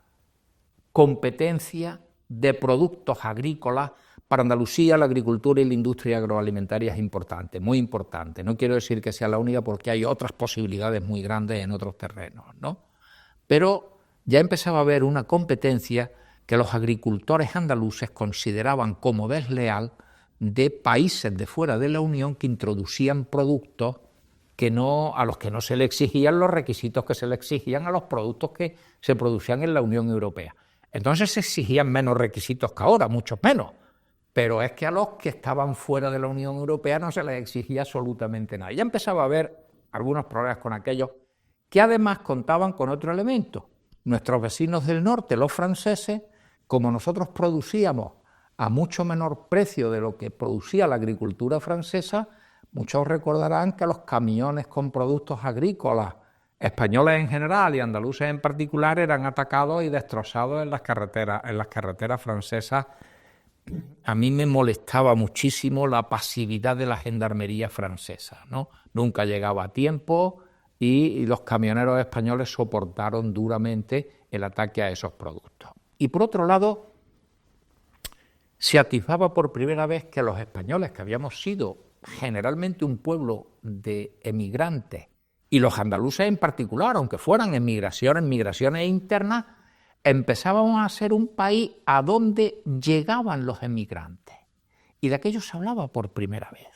competencia de productos agrícolas. Para Andalucía la agricultura y la industria agroalimentaria es importante, muy importante. No quiero decir que sea la única porque hay otras posibilidades muy grandes en otros terrenos, ¿no? Pero ya empezaba a haber una competencia que los agricultores andaluces consideraban como desleal de países de fuera de la Unión que introducían productos a los que no se le exigían los requisitos que se le exigían a los productos que se producían en la Unión Europea. Entonces se exigían menos requisitos que ahora, muchos menos. Pero es que a los que estaban fuera de la Unión Europea no se les exigía absolutamente nada. Ya empezaba a haber algunos problemas con aquellos que además contaban con otro elemento. Nuestros vecinos del norte, los franceses, como nosotros producíamos a mucho menor precio de lo que producía la agricultura francesa, muchos recordarán que los camiones con productos agrícolas, españoles en general y andaluces en particular, eran atacados y destrozados en las carreteras francesas. A mí me molestaba muchísimo la pasividad de la gendarmería francesa, ¿no? Nunca llegaba a tiempo, y los camioneros españoles soportaron duramente el ataque a esos productos. Y por otro lado, se atisbaba por primera vez que los españoles, que habíamos sido generalmente un pueblo de emigrantes, y los andaluces en particular, aunque fueran migraciones internas, empezábamos a ser un país a donde llegaban los emigrantes. Y de aquello se hablaba por primera vez.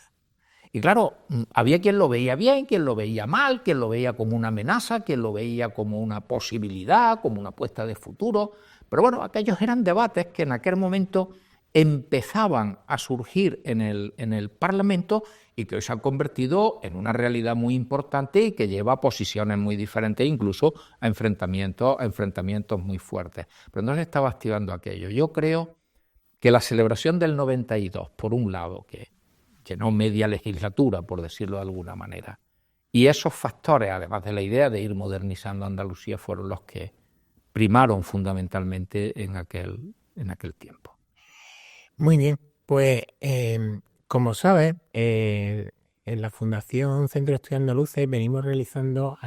Y claro, había quien lo veía bien, quien lo veía mal, quien lo veía como una amenaza, quien lo veía como una posibilidad, como una apuesta de futuro. Pero bueno, aquellos eran debates que en aquel momento empezaban a surgir en el Parlamento y que hoy se han convertido en una realidad muy importante y que lleva a posiciones muy diferentes, incluso a enfrentamientos muy fuertes. Pero no se estaba activando aquello. Yo creo que la celebración del 92, por un lado, que llenó media legislatura, por decirlo de alguna manera, y esos factores, además de la idea de ir modernizando Andalucía, fueron los que primaron fundamentalmente en aquel tiempo. Muy bien, pues como sabes, en la Fundación Centro de Estudios Andaluces venimos realizando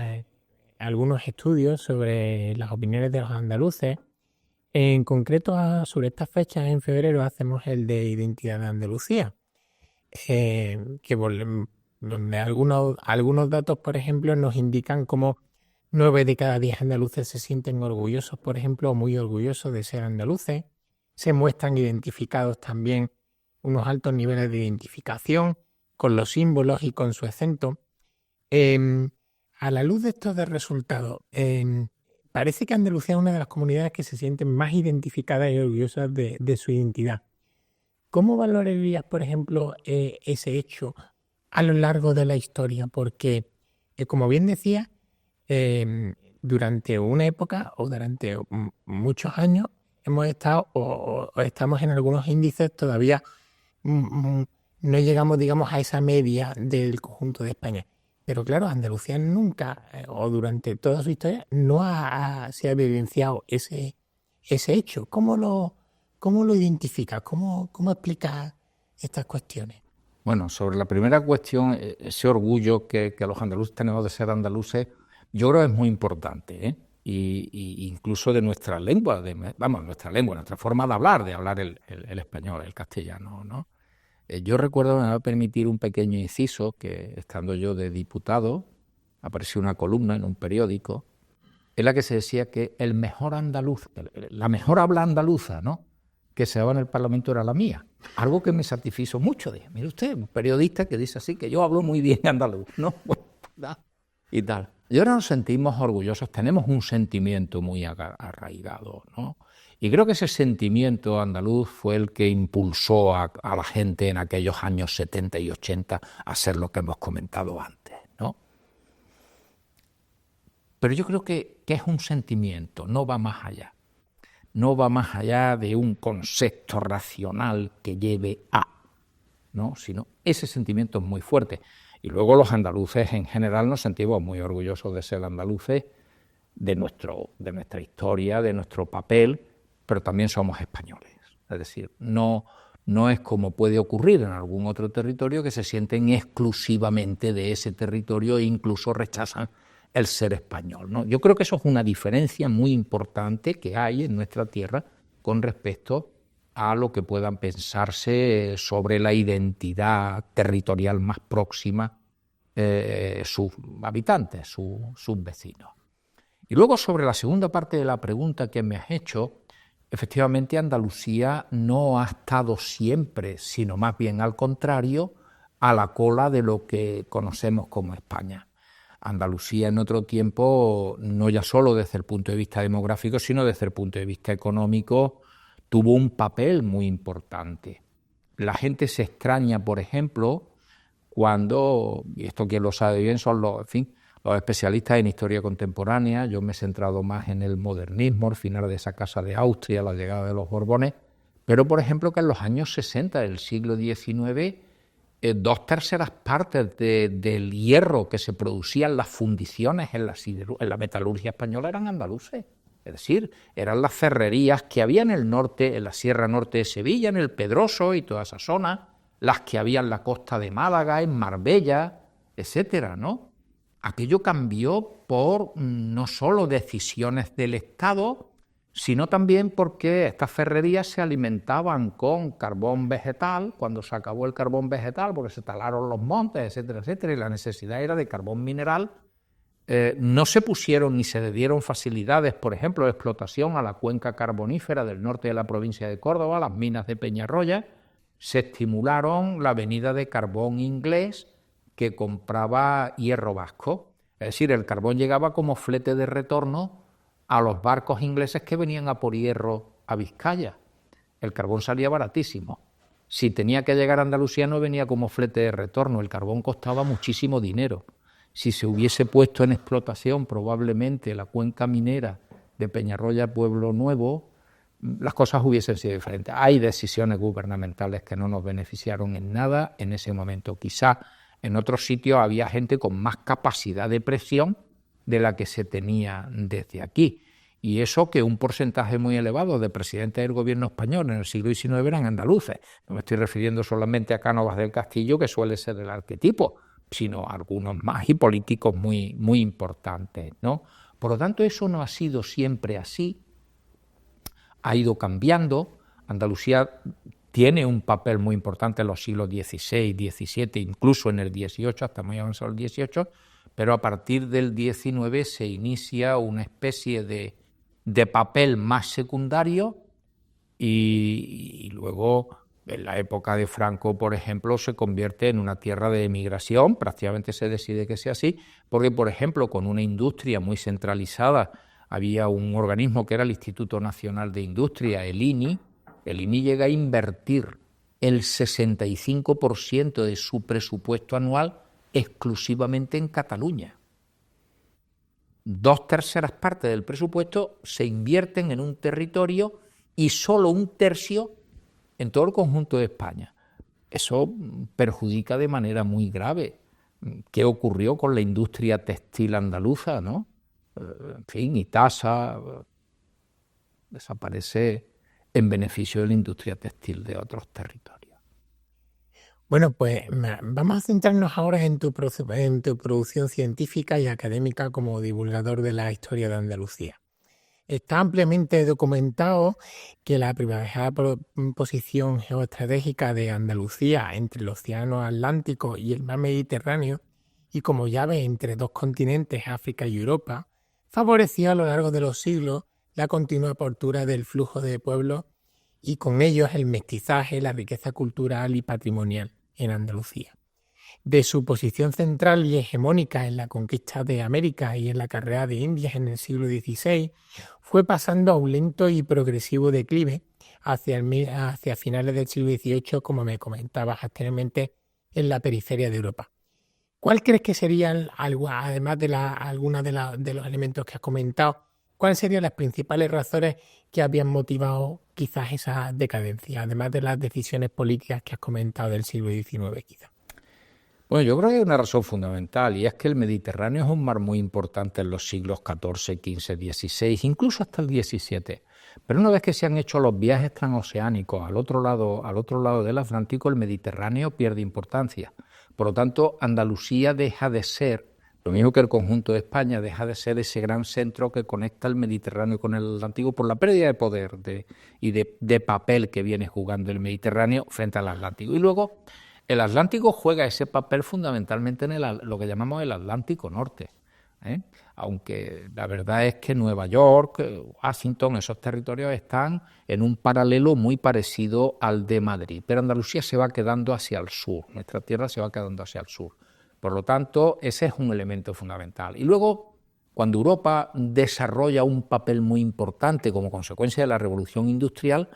algunos estudios sobre las opiniones de los andaluces. En concreto, sobre estas fechas, en febrero, hacemos el de Identidad de Andalucía, donde algunos datos, por ejemplo, nos indican cómo 9 de cada 10 andaluces se sienten orgullosos, por ejemplo, o muy orgullosos de ser andaluces. Se muestran identificados también unos altos niveles de identificación con los símbolos y con su acento. A la luz de estos resultados, parece que Andalucía es una de las comunidades que se sienten más identificadas y orgullosas de su identidad. ¿Cómo valorarías, por ejemplo, ese hecho a lo largo de la historia? Porque, como bien decía, durante una época o durante muchos años hemos estado o estamos en algunos índices todavía no llegamos, digamos, a esa media del conjunto de España. Pero claro, Andalucía nunca, o durante toda su historia, no se ha evidenciado ese hecho. ¿Cómo lo identificas? ¿Cómo explicas estas cuestiones? Bueno, sobre la primera cuestión, ese orgullo que los andaluces tenemos de ser andaluces, yo creo que es muy importante, ¿eh? Y incluso de nuestra lengua, nuestra forma de hablar el español, el castellano, ¿no? Yo recuerdo, me va a permitir un pequeño inciso, que estando yo de diputado, apareció una columna en un periódico en la que se decía que el mejor andaluz, la mejor habla andaluza, ¿no?, que se daba en el Parlamento era la mía. Algo que me satisfizo mucho. Dije, mire usted, un periodista que dice así, que yo hablo muy bien andaluz, ¿no? Y tal. Y ahora nos sentimos orgullosos, tenemos un sentimiento muy arraigado, ¿no? Y creo que ese sentimiento andaluz fue el que impulsó a la gente en aquellos años 70 y 80 a hacer lo que hemos comentado antes, ¿no? Pero yo creo que es un sentimiento, no va más allá. No va más allá de un concepto racional que lleve a, ¿no? Sino ese sentimiento es muy fuerte. Y luego los andaluces en general nos sentimos muy orgullosos de ser andaluces, de nuestra historia, de nuestro papel, pero también somos españoles. Es decir, no es como puede ocurrir en algún otro territorio, que se sienten exclusivamente de ese territorio e incluso rechazan el ser español, ¿no? Yo creo que eso es una diferencia muy importante que hay en nuestra tierra con respecto a lo que puedan pensarse sobre la identidad territorial más próxima sus habitantes, sus vecinos. Y luego, sobre la segunda parte de la pregunta que me has hecho, efectivamente Andalucía no ha estado siempre, sino más bien al contrario, a la cola de lo que conocemos como España. Andalucía en otro tiempo, no ya solo desde el punto de vista demográfico, sino desde el punto de vista económico, tuvo un papel muy importante. La gente se extraña, por ejemplo, cuando, y esto quien lo sabe bien son los especialistas en historia contemporánea. Yo me he centrado más en el modernismo, al final de esa casa de Austria, la llegada de los Borbones, pero por ejemplo que en los años 60 del siglo XIX, 2/3 partes del hierro que se producía en las fundiciones, en la metalurgia española, eran andaluces. Es decir, eran las ferrerías que había en el norte, en la Sierra Norte de Sevilla, en el Pedroso y toda esa zona, las que había en la costa de Málaga, en Marbella, etcétera, ¿no? aquello cambió por no solo decisiones del Estado, sino también porque estas ferrerías se alimentaban con carbón vegetal, cuando se acabó el carbón vegetal, porque se talaron los montes, etcétera, etcétera, y la necesidad era de carbón mineral. No se pusieron ni se le dieron facilidades, por ejemplo, de explotación a la cuenca carbonífera del norte de la provincia de Córdoba, las minas de Peñarroya. Se estimularon la venida de carbón inglés que compraba hierro vasco. Es decir, el carbón llegaba como flete de retorno a los barcos ingleses que venían a por hierro a Vizcaya. El carbón salía baratísimo. Si tenía que llegar a Andalucía no venía como flete de retorno, el carbón costaba muchísimo dinero. Si se hubiese puesto en explotación probablemente la cuenca minera de Peñarroya, Pueblo Nuevo, las cosas hubiesen sido diferentes. Hay decisiones gubernamentales que no nos beneficiaron en nada en ese momento. Quizá en otros sitios había gente con más capacidad de presión de la que se tenía desde aquí. Y eso que un porcentaje muy elevado de presidentes del gobierno español en el siglo XIX eran andaluces. No me estoy refiriendo solamente a Cánovas del Castillo, que suele ser el arquetipo, sino a algunos más y políticos muy, muy importantes, ¿no? Por lo tanto, eso no ha sido siempre así, ha ido cambiando. Andalucía tiene un papel muy importante en los siglos XVI, XVII, incluso en el XVIII, hasta muy avanzado el XVIII, pero a partir del XIX se inicia una especie de papel más secundario y luego en la época de Franco, por ejemplo, se convierte en una tierra de emigración, prácticamente se decide que sea así, porque, por ejemplo, con una industria muy centralizada, había un organismo que era el Instituto Nacional de Industria, el INI llega a invertir el 65% de su presupuesto anual exclusivamente en Cataluña. 2/3 partes del presupuesto se invierten en un territorio y solo 1/3 en todo el conjunto de España. Eso perjudica de manera muy grave. ¿Qué ocurrió con la industria textil andaluza, no? En fin, Itasa desaparece en beneficio de la industria textil de otros territorios. Bueno, pues vamos a centrarnos ahora en tu producción científica y académica como divulgador de la historia de Andalucía. Está ampliamente documentado que la privilegiada posición geoestratégica de Andalucía entre el Océano Atlántico y el mar Mediterráneo, y como llave entre dos continentes, África y Europa, favoreció a lo largo de los siglos la continua apertura del flujo de pueblos y con ellos el mestizaje, la riqueza cultural y patrimonial en Andalucía. De su posición central y hegemónica en la conquista de América y en la carrera de Indias en el siglo XVI, fue pasando a un lento y progresivo declive hacia finales del siglo XVIII, como me comentabas anteriormente, en la periferia de Europa. ¿Cuál crees que serían, además de algunos de los elementos que has comentado, cuáles serían las principales razones que habían motivado quizás esa decadencia, además de las decisiones políticas que has comentado del siglo XIX quizás? Bueno, yo creo que hay una razón fundamental, y es que el Mediterráneo es un mar muy importante en los siglos XIV, XV, XVI, incluso hasta el XVII. Pero una vez que se han hecho los viajes transoceánicos al otro lado del Atlántico, el Mediterráneo pierde importancia. Por lo tanto, Andalucía deja de ser, lo mismo que el conjunto de España, deja de ser ese gran centro que conecta el Mediterráneo con el Atlántico por la pérdida de poder y de papel que viene jugando el Mediterráneo frente al Atlántico. Y luego, el Atlántico juega ese papel fundamentalmente en lo que llamamos el Atlántico Norte, aunque la verdad es que Nueva York, Washington, esos territorios están en un paralelo muy parecido al de Madrid, pero Andalucía se va quedando hacia el sur, nuestra tierra se va quedando hacia el sur. Por lo tanto, ese es un elemento fundamental. Y luego, cuando Europa desarrolla un papel muy importante como consecuencia de la revolución industrial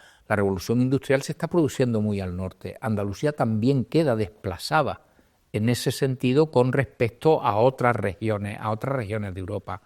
se está produciendo muy al norte. Andalucía también queda desplazada en ese sentido con respecto a otras regiones de Europa.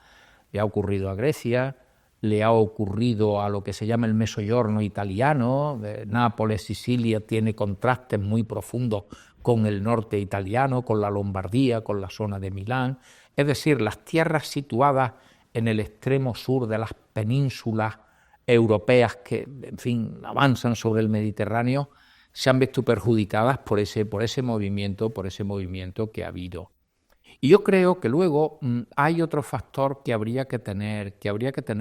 Le ha ocurrido a Grecia, le ha ocurrido a lo que se llama el Mezzogiorno italiano, Nápoles, Sicilia tiene contrastes muy profundos con el norte italiano, con la Lombardía, con la zona de Milán, es decir, las tierras situadas en el extremo sur de las penínsulas europeas que, en fin, avanzan sobre el Mediterráneo, se han visto perjudicadas por ese movimiento que ha habido. Y yo creo que luego hay otro factor que habría que tener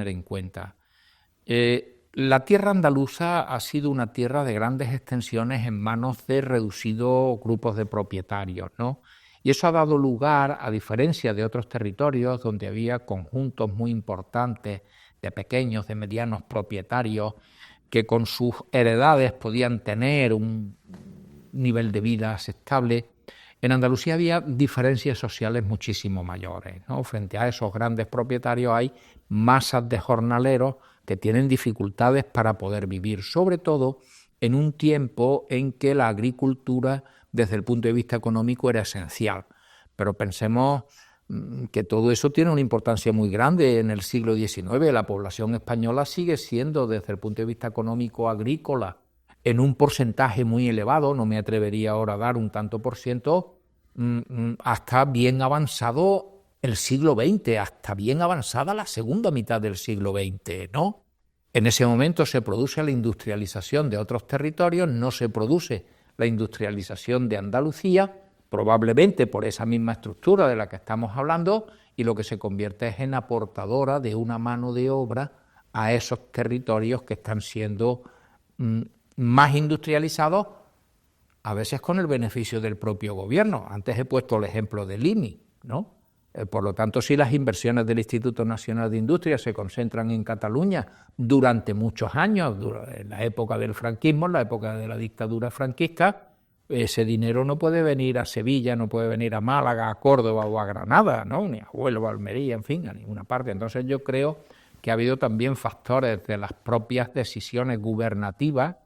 en cuenta. La tierra andaluza ha sido una tierra de grandes extensiones en manos de reducidos grupos de propietarios, ¿no? Y eso ha dado lugar, a diferencia de otros territorios donde había conjuntos muy importantes de pequeños, de medianos propietarios, que con sus heredades podían tener un nivel de vida aceptable. En Andalucía había diferencias sociales muchísimo mayores, ¿no? Frente a esos grandes propietarios hay masas de jornaleros que tienen dificultades para poder vivir, sobre todo en un tiempo en que la agricultura, desde el punto de vista económico, era esencial. Pero pensemos que todo eso tiene una importancia muy grande en el siglo XIX. La población española sigue siendo, desde el punto de vista económico, agrícola, en un porcentaje muy elevado, no me atrevería ahora a dar un tanto por ciento, hasta bien avanzado el siglo XX, hasta bien avanzada la segunda mitad del siglo XX, ¿no? En ese momento se produce la industrialización de otros territorios, no se produce la industrialización de Andalucía, probablemente por esa misma estructura de la que estamos hablando, y lo que se convierte es en aportadora de una mano de obra a esos territorios que están siendo más industrializados, a veces con el beneficio del propio gobierno. Antes he puesto el ejemplo del IMI, ¿no? Por lo tanto, si las inversiones del Instituto Nacional de Industria se concentran en Cataluña durante muchos años, en la época del franquismo, en la época de la dictadura franquista, ese dinero no puede venir a Sevilla, no puede venir a Málaga, a Córdoba o a Granada, ¿no? Ni a Huelva, Almería, en fin, a ninguna parte. Entonces yo creo que ha habido también factores de las propias decisiones gubernativas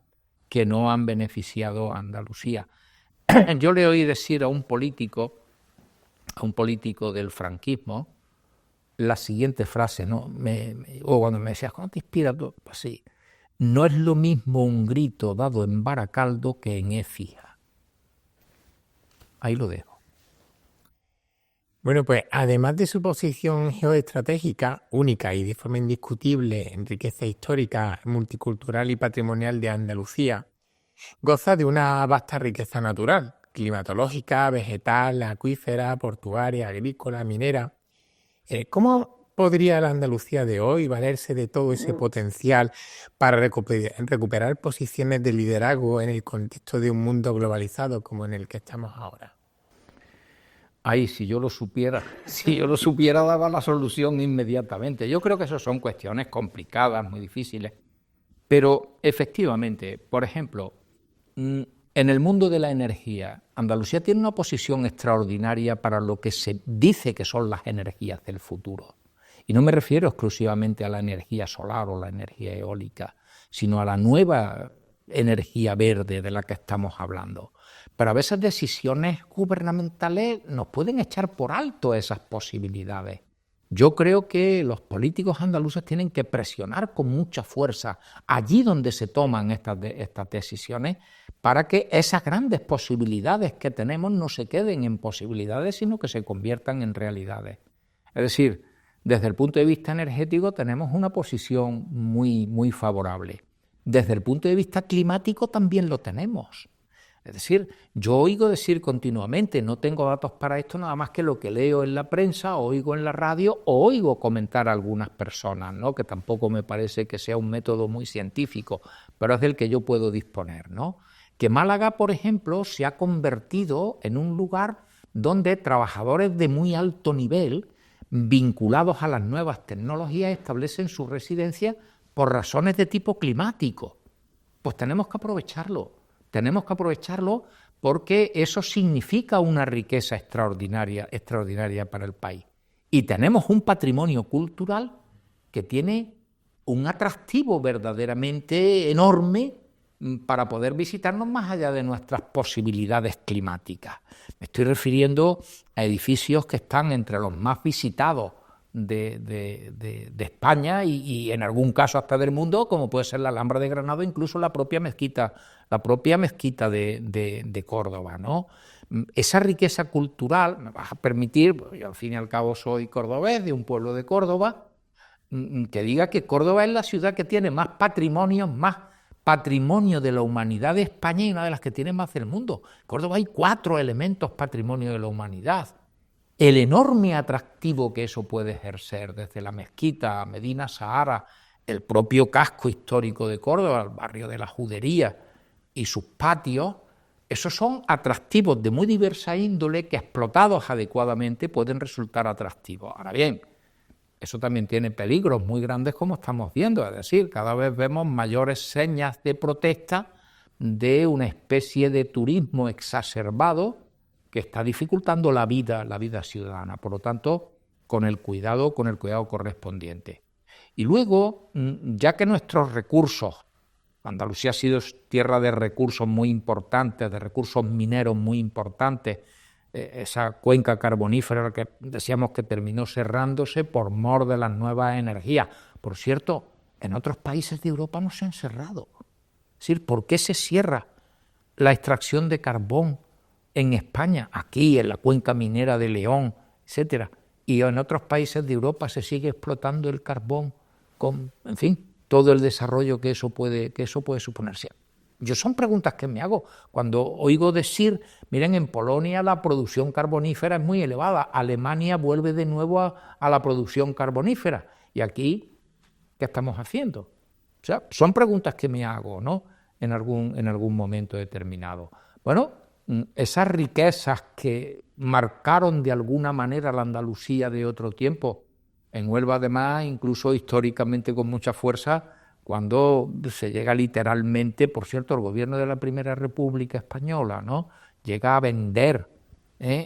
que no han beneficiado a Andalucía. Yo le oí decir a un político del franquismo, la siguiente frase, ¿no? O cuando me decías, ¿cómo te inspiras tú? Pues sí, no es lo mismo un grito dado en Baracaldo que en Écija. Ahí lo dejo. Bueno, pues además de su posición geoestratégica única y de forma indiscutible en riqueza histórica, multicultural y patrimonial de Andalucía, goza de una vasta riqueza natural, climatológica, vegetal, acuífera, portuaria, agrícola, minera. ¿Cómo podría la Andalucía de hoy valerse de todo ese potencial para recuperar posiciones de liderazgo en el contexto de un mundo globalizado como en el que estamos ahora? Ay, si yo lo supiera, daba la solución inmediatamente. Yo creo que eso son cuestiones complicadas, muy difíciles, pero efectivamente, por ejemplo, en el mundo de la energía, Andalucía tiene una posición extraordinaria para lo que se dice que son las energías del futuro. Y no me refiero exclusivamente a la energía solar o la energía eólica, sino a la nueva energía verde de la que estamos hablando. Pero a veces decisiones gubernamentales nos pueden echar por alto esas posibilidades. Yo creo que los políticos andaluces tienen que presionar con mucha fuerza allí donde se toman estas decisiones para que esas grandes posibilidades que tenemos no se queden en posibilidades, sino que se conviertan en realidades. Es decir, desde el punto de vista energético tenemos una posición muy, muy favorable. Desde el punto de vista climático también lo tenemos. Es decir, yo oigo decir continuamente, no tengo datos para esto, nada más que lo que leo en la prensa, oigo en la radio o oigo comentar a algunas personas, ¿no? Que tampoco me parece que sea un método muy científico, pero es del que yo puedo disponer, ¿no? Que Málaga, por ejemplo, se ha convertido en un lugar donde trabajadores de muy alto nivel, vinculados a las nuevas tecnologías, establecen su residencia por razones de tipo climático. Pues tenemos que aprovecharlo. Tenemos que aprovecharlo porque eso significa una riqueza extraordinaria para el país. Y tenemos un patrimonio cultural que tiene un atractivo verdaderamente enorme para poder visitarnos más allá de nuestras posibilidades climáticas. Me estoy refiriendo a edificios que están entre los más visitados de España y en algún caso hasta del mundo, como puede ser la Alhambra de Granada, incluso la propia mezquita de Córdoba, ¿no? Esa riqueza cultural me vas a permitir, pues yo al fin y al cabo soy cordobés, de un pueblo de Córdoba, que diga que Córdoba es la ciudad que tiene más patrimonio de la humanidad de España y una de las que tiene más del mundo. En Córdoba hay 4 elementos patrimonio de la humanidad. el enorme atractivo que eso puede ejercer desde la mezquita a Medina Sahara, el propio casco histórico de Córdoba, el barrio de la Judería y sus patios, esos son atractivos de muy diversa índole que explotados adecuadamente pueden resultar atractivos. Ahora bien, eso también tiene peligros muy grandes como estamos viendo, es decir, cada vez vemos mayores señas de protesta de una especie de turismo exacerbado que está dificultando la vida ciudadana. Por lo tanto, con el cuidado correspondiente. Y luego, ya que nuestros recursos, Andalucía ha sido tierra de recursos muy importantes, de recursos mineros muy importantes, esa cuenca carbonífera que decíamos que terminó cerrándose por mor de las nuevas energías. Por cierto, en otros países de Europa no se han cerrado. Es decir, ¿por qué se cierra la extracción de carbón en España, aquí en la cuenca minera de León, etcétera? Y en otros países de Europa se sigue explotando el carbón con, en fin, todo el desarrollo que eso puede suponerse. Son preguntas que me hago cuando oigo decir, miren, en Polonia la producción carbonífera es muy elevada, Alemania vuelve de nuevo a la producción carbonífera, y aquí, ¿qué estamos haciendo? O sea, son preguntas que me hago, ¿no?, en algún momento determinado. Bueno, esas riquezas que marcaron de alguna manera la Andalucía de otro tiempo, en Huelva además, incluso históricamente con mucha fuerza, cuando se llega literalmente, por cierto, el gobierno de la Primera República Española, ¿no?, llega a vender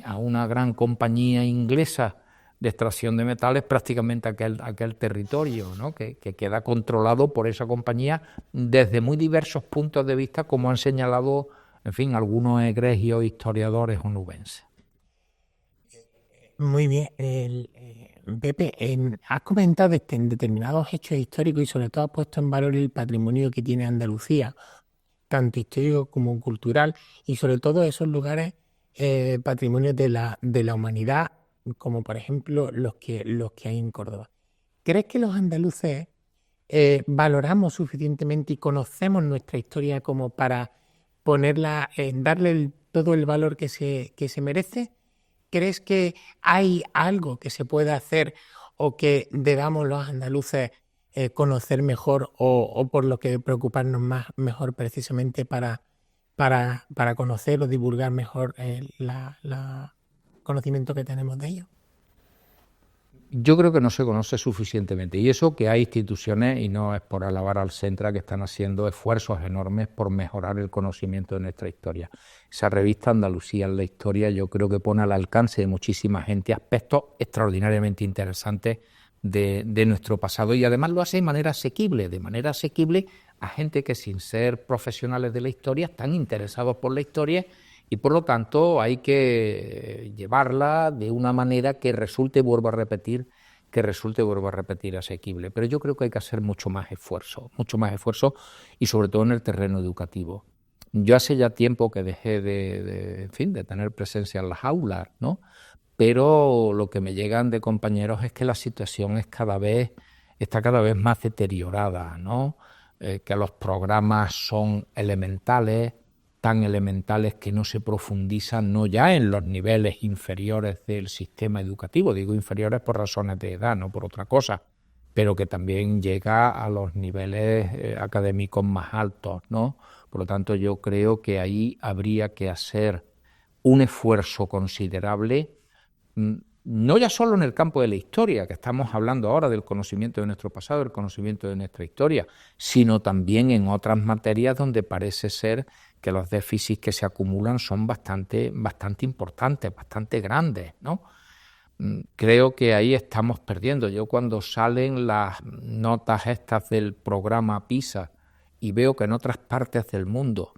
a una gran compañía inglesa de extracción de metales prácticamente aquel territorio, ¿no?, que queda controlado por esa compañía desde muy diversos puntos de vista, como han señalado, en fin, algunos egregios historiadores onubenses. Muy bien. Pepe, has comentado en determinados hechos históricos y sobre todo has puesto en valor el patrimonio que tiene Andalucía, tanto histórico como cultural, y sobre todo esos lugares patrimonios de la humanidad, como por ejemplo los que hay en Córdoba. ¿Crees que los andaluces valoramos suficientemente y conocemos nuestra historia como para ponerla, darle todo el valor que se merece? ¿Crees que hay algo que se pueda hacer o que debamos los andaluces conocer mejor o por lo que preocuparnos mejor precisamente para conocer o divulgar mejor el conocimiento que tenemos de ello? Yo creo que no se conoce suficientemente, y eso que hay instituciones, y no es por alabar al Centra, que están haciendo esfuerzos enormes por mejorar el conocimiento de nuestra historia. Esa revista Andalucía en la Historia yo creo que pone al alcance de muchísima gente aspectos extraordinariamente interesantes de nuestro pasado, y además lo hace de manera asequible a gente que sin ser profesionales de la historia están interesados por la historia, y por lo tanto hay que llevarla de una manera que resulte, vuelvo a repetir, asequible. Pero yo creo que hay que hacer mucho más esfuerzo, y sobre todo en el terreno educativo. Yo hace ya tiempo que dejé de tener presencia en las aulas, ¿no?, pero lo que me llegan de compañeros es que la situación está cada vez más deteriorada, ¿no?, que los programas son elementales, tan elementales que no se profundizan no ya en los niveles inferiores del sistema educativo, digo inferiores por razones de edad, no por otra cosa, pero que también llega a los niveles académicos más altos, ¿no? Por lo tanto, yo creo que ahí habría que hacer un esfuerzo considerable, no ya solo en el campo de la historia, que estamos hablando ahora del conocimiento de nuestro pasado, del conocimiento de nuestra historia, sino también en otras materias donde parece ser que los déficits que se acumulan son bastante importantes, bastante grandes, ¿no? Creo que ahí estamos perdiendo. Yo cuando salen las notas estas del programa PISA y veo que en otras partes del mundo,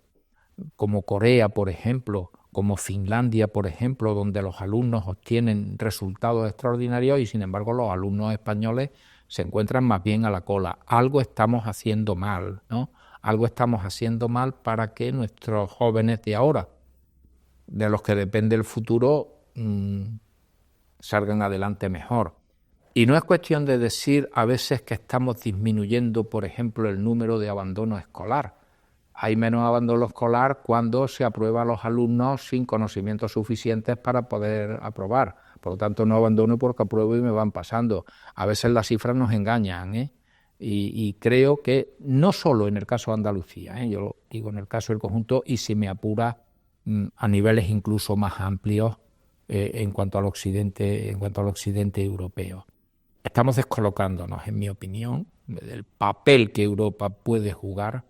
como Corea, por ejemplo, como Finlandia, por ejemplo, donde los alumnos obtienen resultados extraordinarios y sin embargo los alumnos españoles se encuentran más bien a la cola. Algo estamos haciendo mal, ¿no? Algo estamos haciendo mal para que nuestros jóvenes de ahora, de los que depende el futuro, salgan adelante mejor. Y no es cuestión de decir a veces que estamos disminuyendo, por ejemplo, el número de abandono escolar. Hay menos abandono escolar cuando se aprueba a los alumnos sin conocimientos suficientes para poder aprobar. Por lo tanto, no abandono porque apruebo y me van pasando. A veces las cifras nos engañan, ¿eh? Y creo que no solo en el caso de Andalucía, yo lo digo en el caso del conjunto, y si me apura a niveles incluso más amplios en cuanto al occidente europeo. Estamos descolocándonos, en mi opinión, del papel que Europa puede jugar.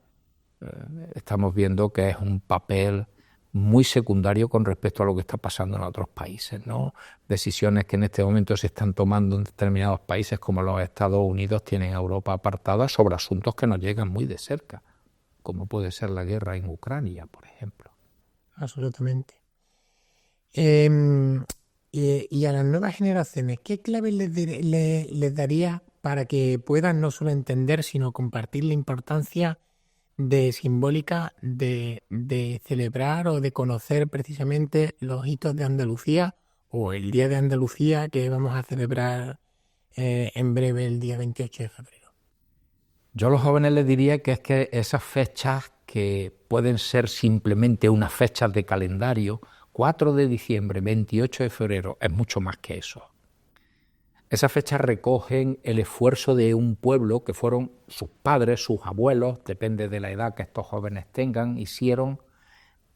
Estamos viendo que es un papel muy secundario con respecto a lo que está pasando en otros países, ¿no? Decisiones que en este momento se están tomando en determinados países como los Estados Unidos tienen a Europa apartada sobre asuntos que nos llegan muy de cerca, como puede ser la guerra en Ucrania, por ejemplo. Absolutamente. Y a las nuevas generaciones, ¿qué claves les daría para que puedan no solo entender, sino compartir la importancia simbólica de celebrar o de conocer precisamente los hitos de Andalucía o el Día de Andalucía que vamos a celebrar en breve el día 28 de febrero? Yo a los jóvenes les diría que es que esas fechas que pueden ser simplemente unas fechas de calendario, 4 de diciembre, 28 de febrero, es mucho más que eso. Esas fechas recogen el esfuerzo de un pueblo que fueron sus padres, sus abuelos, depende de la edad que estos jóvenes tengan, hicieron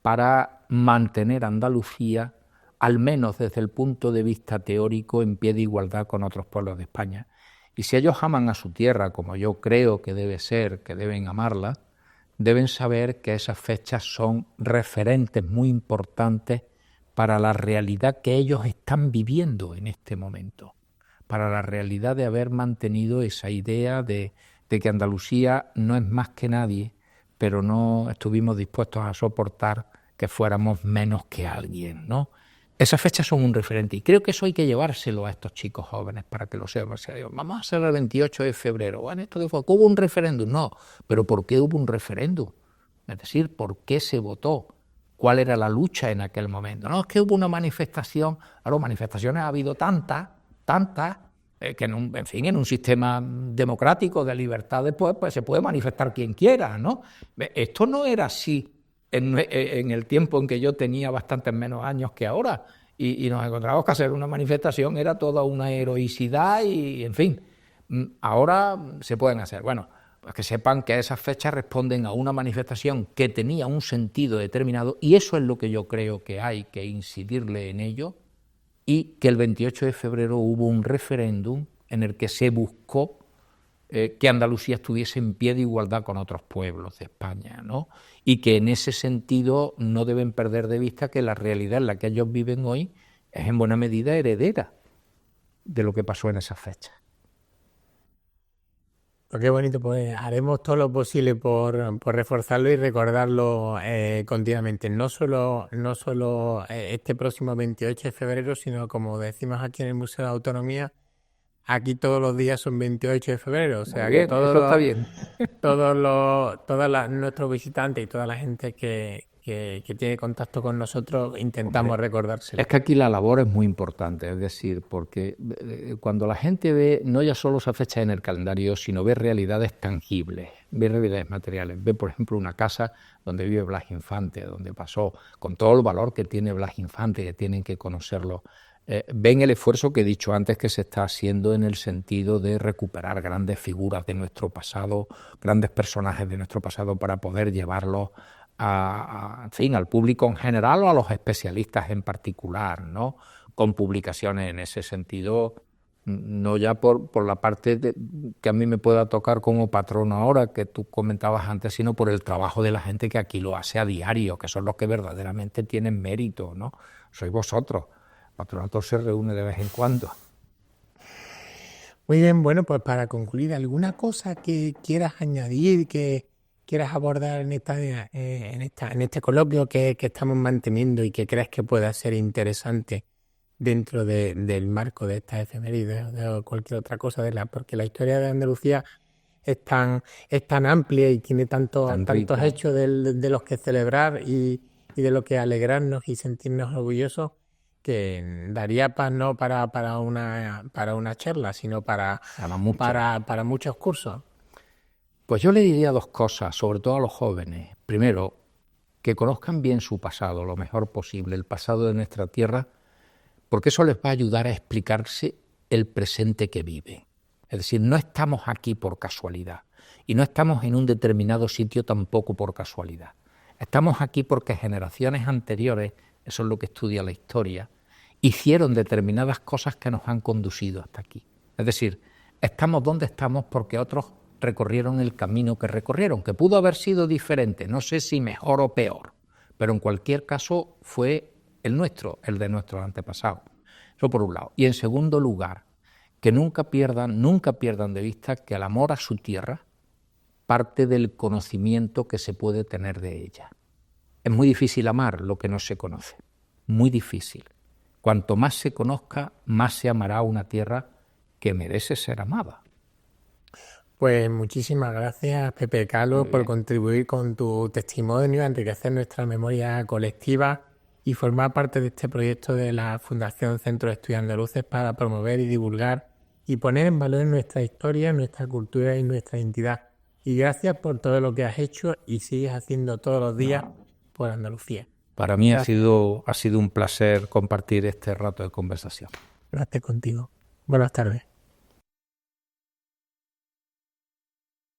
para mantener Andalucía, al menos desde el punto de vista teórico, en pie de igualdad con otros pueblos de España. Y si ellos aman a su tierra, como yo creo que debe ser, que deben amarla, deben saber que esas fechas son referentes muy importantes para la realidad que ellos están viviendo en este momento, para la realidad de haber mantenido esa idea de que Andalucía no es más que nadie, pero no estuvimos dispuestos a soportar que fuéramos menos que alguien, ¿no? Esas fechas son un referente y creo que eso hay que llevárselo a estos chicos jóvenes para que lo sepan. O sea, vamos a hacer el 28 de febrero. Bueno, esto de ¿hubo un referéndum? No, pero ¿por qué hubo un referéndum? Es decir, ¿por qué se votó? ¿Cuál era la lucha en aquel momento? No, es que hubo una manifestación. Claro, manifestaciones ha habido tantas, que en un sistema democrático de libertades pues se puede manifestar quien quiera, ¿no? Esto no era así en el tiempo en que yo tenía bastantes menos años que ahora y nos encontrábamos que hacer una manifestación era toda una heroicidad y, en fin, ahora se pueden hacer. Bueno, pues que sepan que esas fechas responden a una manifestación que tenía un sentido determinado y eso es lo que yo creo que hay que incidirle en ello, y que el 28 de febrero hubo un referéndum en el que se buscó que Andalucía estuviese en pie de igualdad con otros pueblos de España, ¿no? Y que en ese sentido no deben perder de vista que la realidad en la que ellos viven hoy es en buena medida heredera de lo que pasó en esa fecha. Pues qué bonito, pues haremos todo lo posible por reforzarlo y recordarlo continuamente. No solo este próximo 28 de febrero, sino como decimos aquí en el Museo de Autonomía, aquí todos los días son 28 de febrero. O sea, Bien, que eso está bien. Nuestros visitantes y toda la gente que tiene contacto con nosotros intentamos recordárselo. Es que aquí la labor es muy importante, es decir, porque cuando la gente ve no ya solo esa fecha en el calendario, sino ve realidades tangibles, ve realidades materiales, ve por ejemplo una casa donde vive Blas Infante, donde pasó, con todo el valor que tiene Blas Infante, que tienen que conocerlo, ven el esfuerzo que he dicho antes que se está haciendo en el sentido de recuperar grandes figuras de nuestro pasado, grandes personajes de nuestro pasado para poder llevarlos en fin, al público en general o a los especialistas en particular, ¿no? Con publicaciones en ese sentido, no ya por la parte que a mí me pueda tocar como patrono ahora, que tú comentabas antes, sino por el trabajo de la gente que aquí lo hace a diario, que son los que verdaderamente tienen mérito, ¿no? Sois vosotros. El patronato se reúne de vez en cuando. Muy bien, bueno, pues para concluir, ¿alguna cosa que quieras añadir, que quieras abordar en este coloquio que estamos manteniendo y que crees que pueda ser interesante dentro del marco de estas efemérides o de cualquier otra cosa porque la historia de Andalucía es tan amplia y tiene tantos hechos de los que celebrar y de los que alegrarnos y sentirnos orgullosos, que daría no para una charla, sino para muchos cursos? Pues yo le diría dos cosas, sobre todo a los jóvenes. Primero, que conozcan bien su pasado, lo mejor posible, el pasado de nuestra tierra, porque eso les va a ayudar a explicarse el presente que viven. Es decir, no estamos aquí por casualidad y no estamos en un determinado sitio tampoco por casualidad. Estamos aquí porque generaciones anteriores, eso es lo que estudia la historia, hicieron determinadas cosas que nos han conducido hasta aquí. Es decir, estamos donde estamos porque otros recorrieron el camino que recorrieron, que pudo haber sido diferente, no sé si mejor o peor, pero en cualquier caso fue el nuestro, el de nuestros antepasados. Eso por un lado. Y en segundo lugar, que nunca pierdan de vista que el amor a su tierra parte del conocimiento que se puede tener de ella. Es muy difícil amar lo que no se conoce, muy difícil. Cuanto más se conozca, más se amará una tierra que merece ser amada. Pues muchísimas gracias, Pepe Calo, por contribuir con tu testimonio a enriquecer nuestra memoria colectiva y formar parte de este proyecto de la Fundación Centro de Estudios Andaluces para promover y divulgar y poner en valor nuestra historia, nuestra cultura y nuestra identidad. Y gracias por todo lo que has hecho y sigues haciendo todos los días por Andalucía. Para mí ha sido un placer compartir este rato de conversación. Gracias contigo. Buenas tardes.